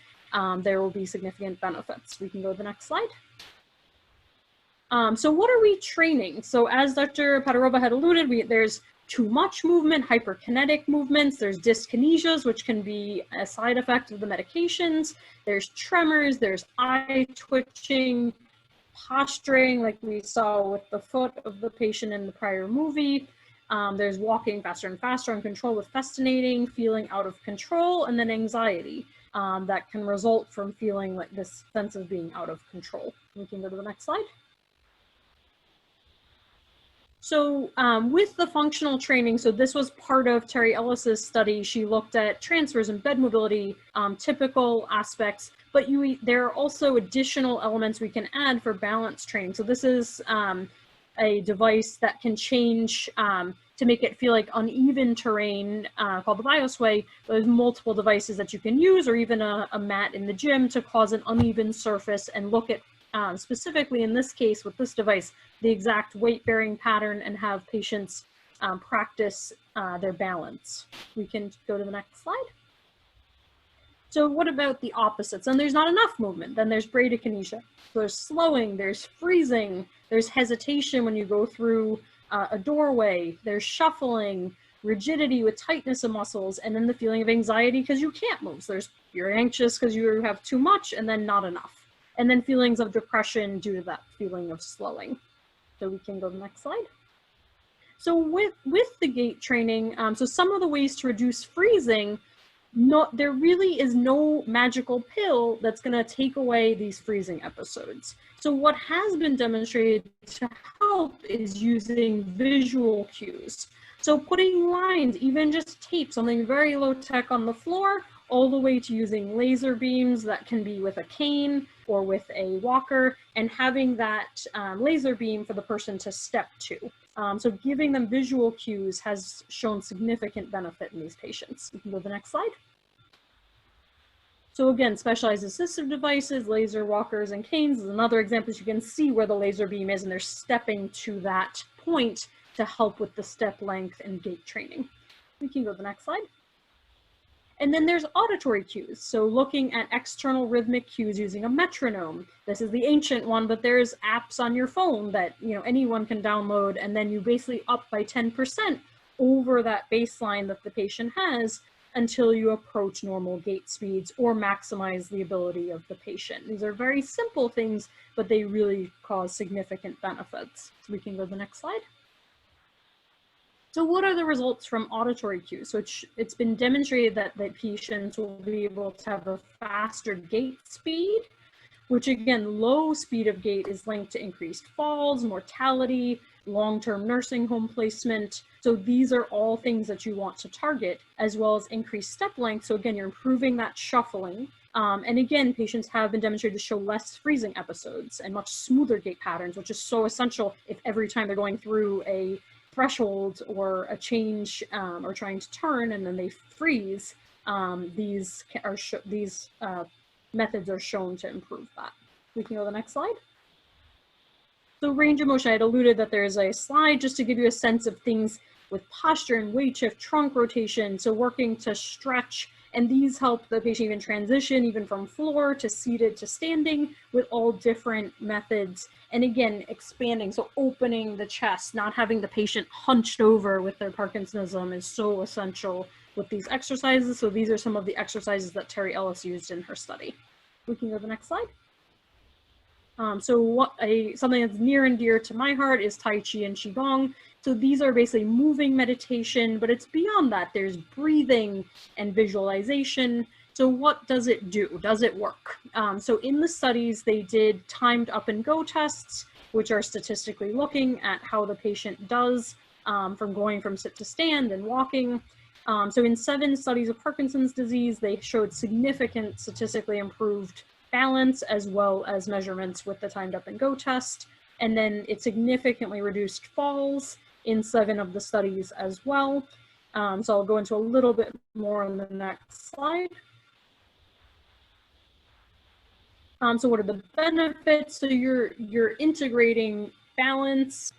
there will be significant benefits. We can go to the next slide. So what are we training? So as Dr. Apetauerova had alluded, there's too much movement, hyperkinetic movements, there's dyskinesias, which can be a side effect of the medications, there's tremors, there's eye twitching, posturing, like we saw with the foot of the patient in the prior movie. There's walking faster and faster, uncontrolled with festinating, feeling out of control, and then anxiety that can result from feeling like this sense of being out of control. We can go to the next slide. So with the functional training, so this was part of Terry Ellis's study. She looked at transfers and bed mobility, typical aspects, but there are also additional elements we can add for balance training. So this is a device that can change to make it feel like uneven terrain called the Biosway. There's multiple devices that you can use, or even a mat in the gym to cause an uneven surface and look at specifically in this case with this device, the exact weight bearing pattern, and have patients practice their balance. We can go to the next slide. So what about the opposites? And there's not enough movement. Then there's bradykinesia. There's slowing, there's freezing, there's hesitation when you go through a doorway, there's shuffling, rigidity with tightness of muscles, and then the feeling of anxiety because you can't move. So you're anxious because you have too much and then not enough. And then feelings of depression due to that feeling of slowing. So we can go to the next slide. So with the gait training, so some of the ways to reduce freezing, there really is no magical pill that's going to take away these freezing episodes. So what has been demonstrated to help is using visual cues. So putting lines, even just tape, something very low tech on the floor, all the way to using laser beams that can be with a cane or with a walker, and having that laser beam for the person to step to. So giving them visual cues has shown significant benefit in these patients. We can go to the next slide. So again, specialized assistive devices, laser walkers and canes is another example. As you can see where the laser beam is, and they're stepping to that point to help with the step length and gait training. We can go to the next slide. And then there's auditory cues. So looking at external rhythmic cues using a metronome. This is the ancient one, but there's apps on your phone that anyone can download, and then you basically up by 10% over that baseline that the patient has until you approach normal gait speeds or maximize the ability of the patient. These are very simple things, but they really cause significant benefits. So we can go to the next slide. So what are the results from auditory cues? So it's been demonstrated that patients will be able to have a faster gait speed which again, low speed of gait is linked to increased falls, mortality, long-term nursing home placement. So these are all things that you want to target, as well as increased step length. So again, you're improving that shuffling. And again, patients have been demonstrated to show less freezing episodes and much smoother gait patterns, which is so essential if every time they're going through a threshold or a change or trying to turn and then they freeze, these methods are shown to improve that. We can go to the next slide. So range of motion, I had alluded that there's a slide just to give you a sense of things with posture and weight shift, trunk rotation, so working to stretch, and these help the patient even transition even from floor to seated to standing with all different methods. And again, expanding, so opening the chest, not having the patient hunched over with their Parkinsonism is so essential with these exercises. So these are some of the exercises that Terry Ellis used in her study. We can go to the next slide. Something that's near and dear to my heart is Tai Chi and Qigong. So these are basically moving meditation, but it's beyond that. There's breathing and visualization. So what does it do? Does it work? So in the studies, they did timed up and go tests, which are statistically looking at how the patient does from going from sit to stand and walking. So in 7 studies of Parkinson's disease, they showed significant statistically improved balance as well as measurements with the timed up and go test. And then it significantly reduced falls in 7 of the studies as well. So I'll go into a little bit more on the next slide. So what are the benefits? So you're integrating balance,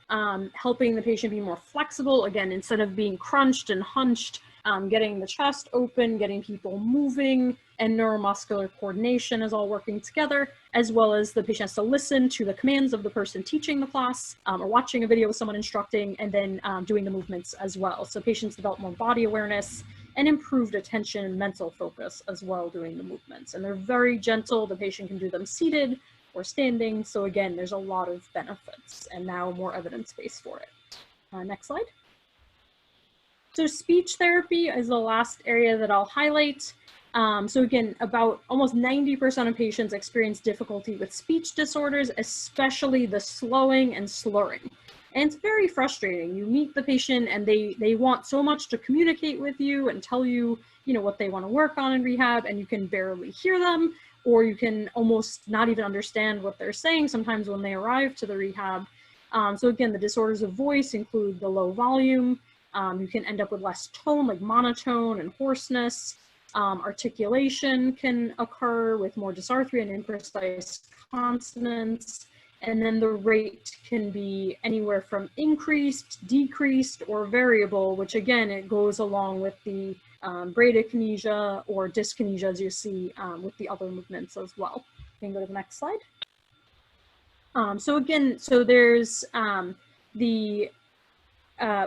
helping the patient be more flexible. Again, instead of being crunched and hunched, getting the chest open, getting people moving, and neuromuscular coordination is all working together, as well as the patient has to listen to the commands of the person teaching the class or watching a video with someone instructing, and then doing the movements as well. So patients develop more body awareness and improved attention and mental focus as well doing the movements. And they're very gentle. The patient can do them seated or standing. So again, there's a lot of benefits and now more evidence base for it. Next slide. So speech therapy is the last area that I'll highlight. So again, about almost 90% of patients experience difficulty with speech disorders, especially the slowing and slurring. And it's very frustrating. You meet the patient and they want so much to communicate with you and tell you, what they want to work on in rehab, and you can barely hear them, or you can almost not even understand what they're saying sometimes when they arrive to the rehab. So again, the disorders of voice include the low volume. You can end up with less tone, like monotone and hoarseness. Articulation can occur with more dysarthria and imprecise consonants. And then the rate can be anywhere from increased, decreased, or variable, which again, it goes along with the bradykinesia or dyskinesia, as you see with the other movements as well. You can go to the next slide. So there's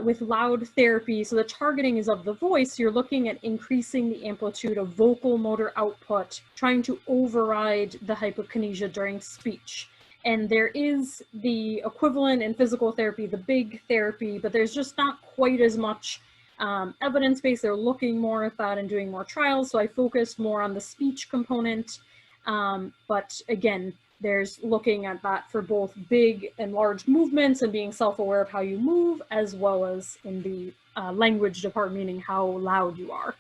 with loud therapy, so the targeting is of the voice. You're looking at increasing the amplitude of vocal motor output, trying to override the hypokinesia during speech. And there is the equivalent in physical therapy, the big therapy, but there's just not quite as much evidence base. They're looking more at that and doing more trials. So I focused more on the speech component. But again, there's looking at that for both big and large movements and being self-aware of how you move, as well as in the language department, meaning how loud you are.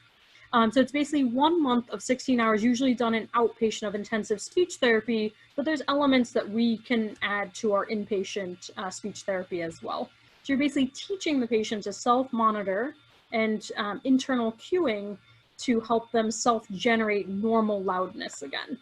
So it's basically 1 month of 16 hours, usually done in outpatient of intensive speech therapy, but there's elements that we can add to our inpatient speech therapy as well. So you're basically teaching the patient to self-monitor and internal cueing to help them self-generate normal loudness again.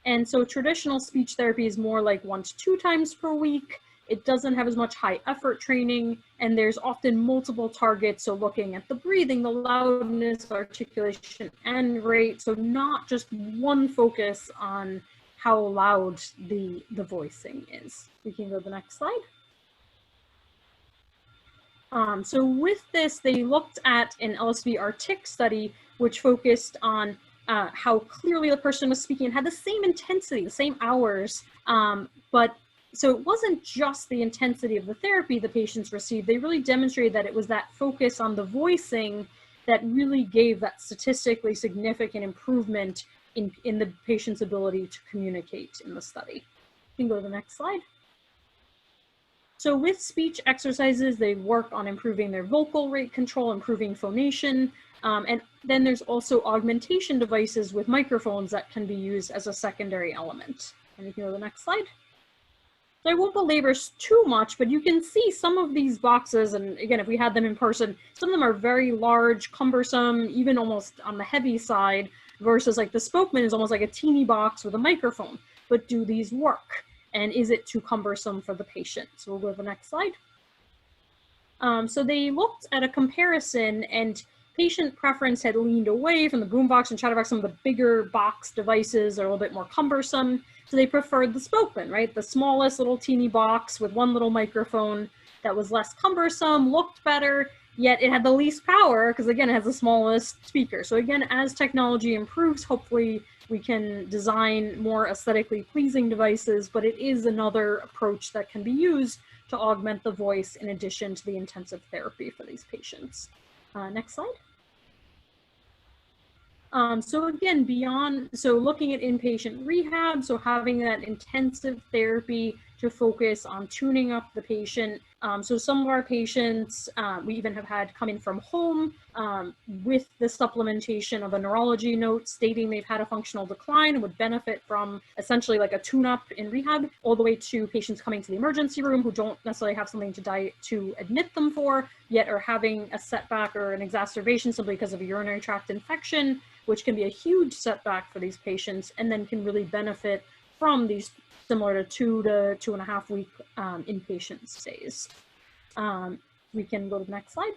And so traditional speech therapy is more like 1 to 2 times per week. It doesn't have as much high effort training, and there's often multiple targets. So looking at the breathing, the loudness, articulation, and rate. So not just one focus on how loud the voicing is. We can go to the next slide. So with this, they looked at an LSV RTIC study, which focused on how clearly the person was speaking and had the same intensity, the same hours, but so it wasn't just the intensity of the therapy the patients received. They really demonstrated that it was that focus on the voicing that really gave that statistically significant improvement in the patient's ability to communicate in the study. You can go to the next slide. So with speech exercises, they work on improving their vocal rate control, improving phonation, and then there's also augmentation devices with microphones that can be used as a secondary element. And you can go to the next slide. So I won't belabor too much, but you can see some of these boxes, and again, if we had them in person, some of them are very large, cumbersome, even almost on the heavy side, versus like the Spokesman is almost like a teeny box with a microphone. But do these work? And is it too cumbersome for the patient? So we'll go to the next slide. So they looked at a comparison, and patient preference had leaned away from the boombox and chatterbox. Some of the bigger box devices are a little bit more cumbersome. So they preferred the Spokesman, right? The smallest little teeny box with one little microphone that was less cumbersome, looked better, yet it had the least power because again, it has the smallest speaker. So again, as technology improves, hopefully we can design more aesthetically pleasing devices, but it is another approach that can be used to augment the voice in addition to the intensive therapy for these patients. Next slide. So again, so looking at inpatient rehab, so having that intensive therapy to focus on tuning up the patient. So some of our patients, we even have had come in from home with the supplementation of a neurology note stating they've had a functional decline and would benefit from essentially like a tune-up in rehab, all the way to patients coming to the emergency room who don't necessarily have something to admit them for, yet are having a setback or an exacerbation simply because of a urinary tract infection, which can be a huge setback for these patients and then can really benefit from these similar to 2 to 2.5 week inpatient stays. We can go to the next slide.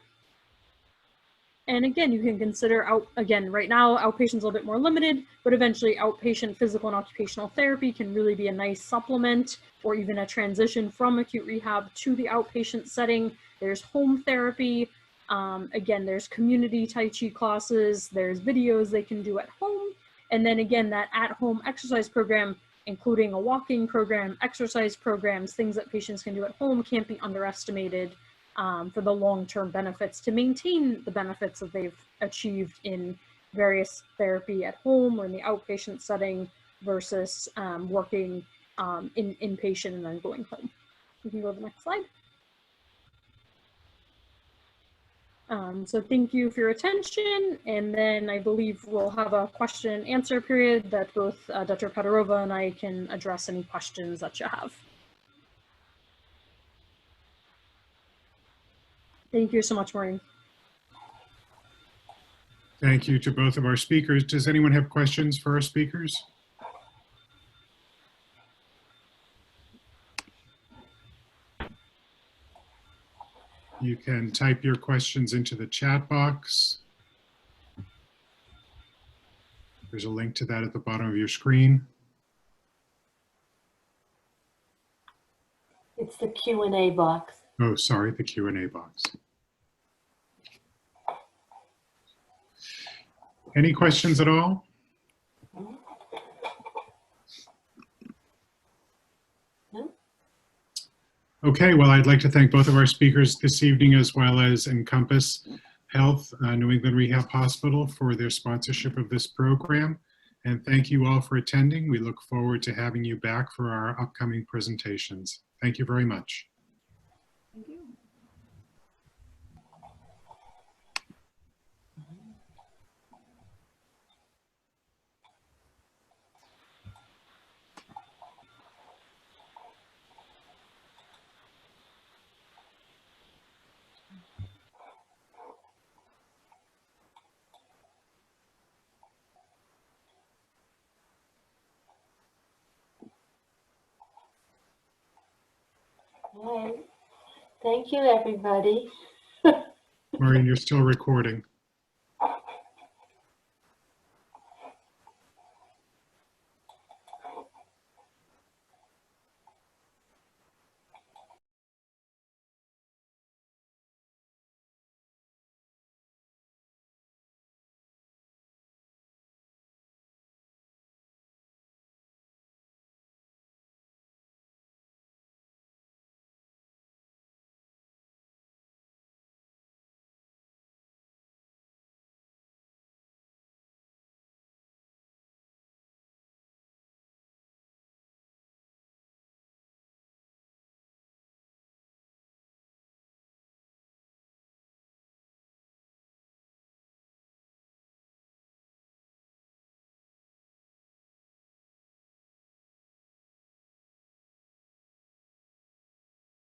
And again, you can consider again, right now, outpatient's a little bit more limited, but eventually outpatient physical and occupational therapy can really be a nice supplement or even a transition from acute rehab to the outpatient setting. There's home therapy. Again, there's community Tai Chi classes, there's videos they can do at home. And then again, that at-home exercise program, including a walking program, exercise programs, things that patients can do at home can't be underestimated for the long-term benefits to maintain the benefits that they've achieved in various therapy at home or in the outpatient setting versus working in inpatient and then going home. You can go to the next slide. So thank you for your attention, and then I believe we'll have a question and answer period that both Dr. Apetauerova and I can address any questions that you have. Thank you so much, Maureen. Thank you to both of our speakers. Does anyone have questions for our speakers? You can type your questions into the chat box. There's a link to that at the bottom of your screen. It's the Q&A box. Oh, sorry, the Q&A box. Any questions at all? Okay, well, I'd like to thank both of our speakers this evening, as well as Encompass Health, New England Rehab Hospital, for their sponsorship of this program. And thank you all for attending. We look forward to having you back for our upcoming presentations. Thank you very much. Thank you. All right. Thank you, everybody. Maureen, you're still recording.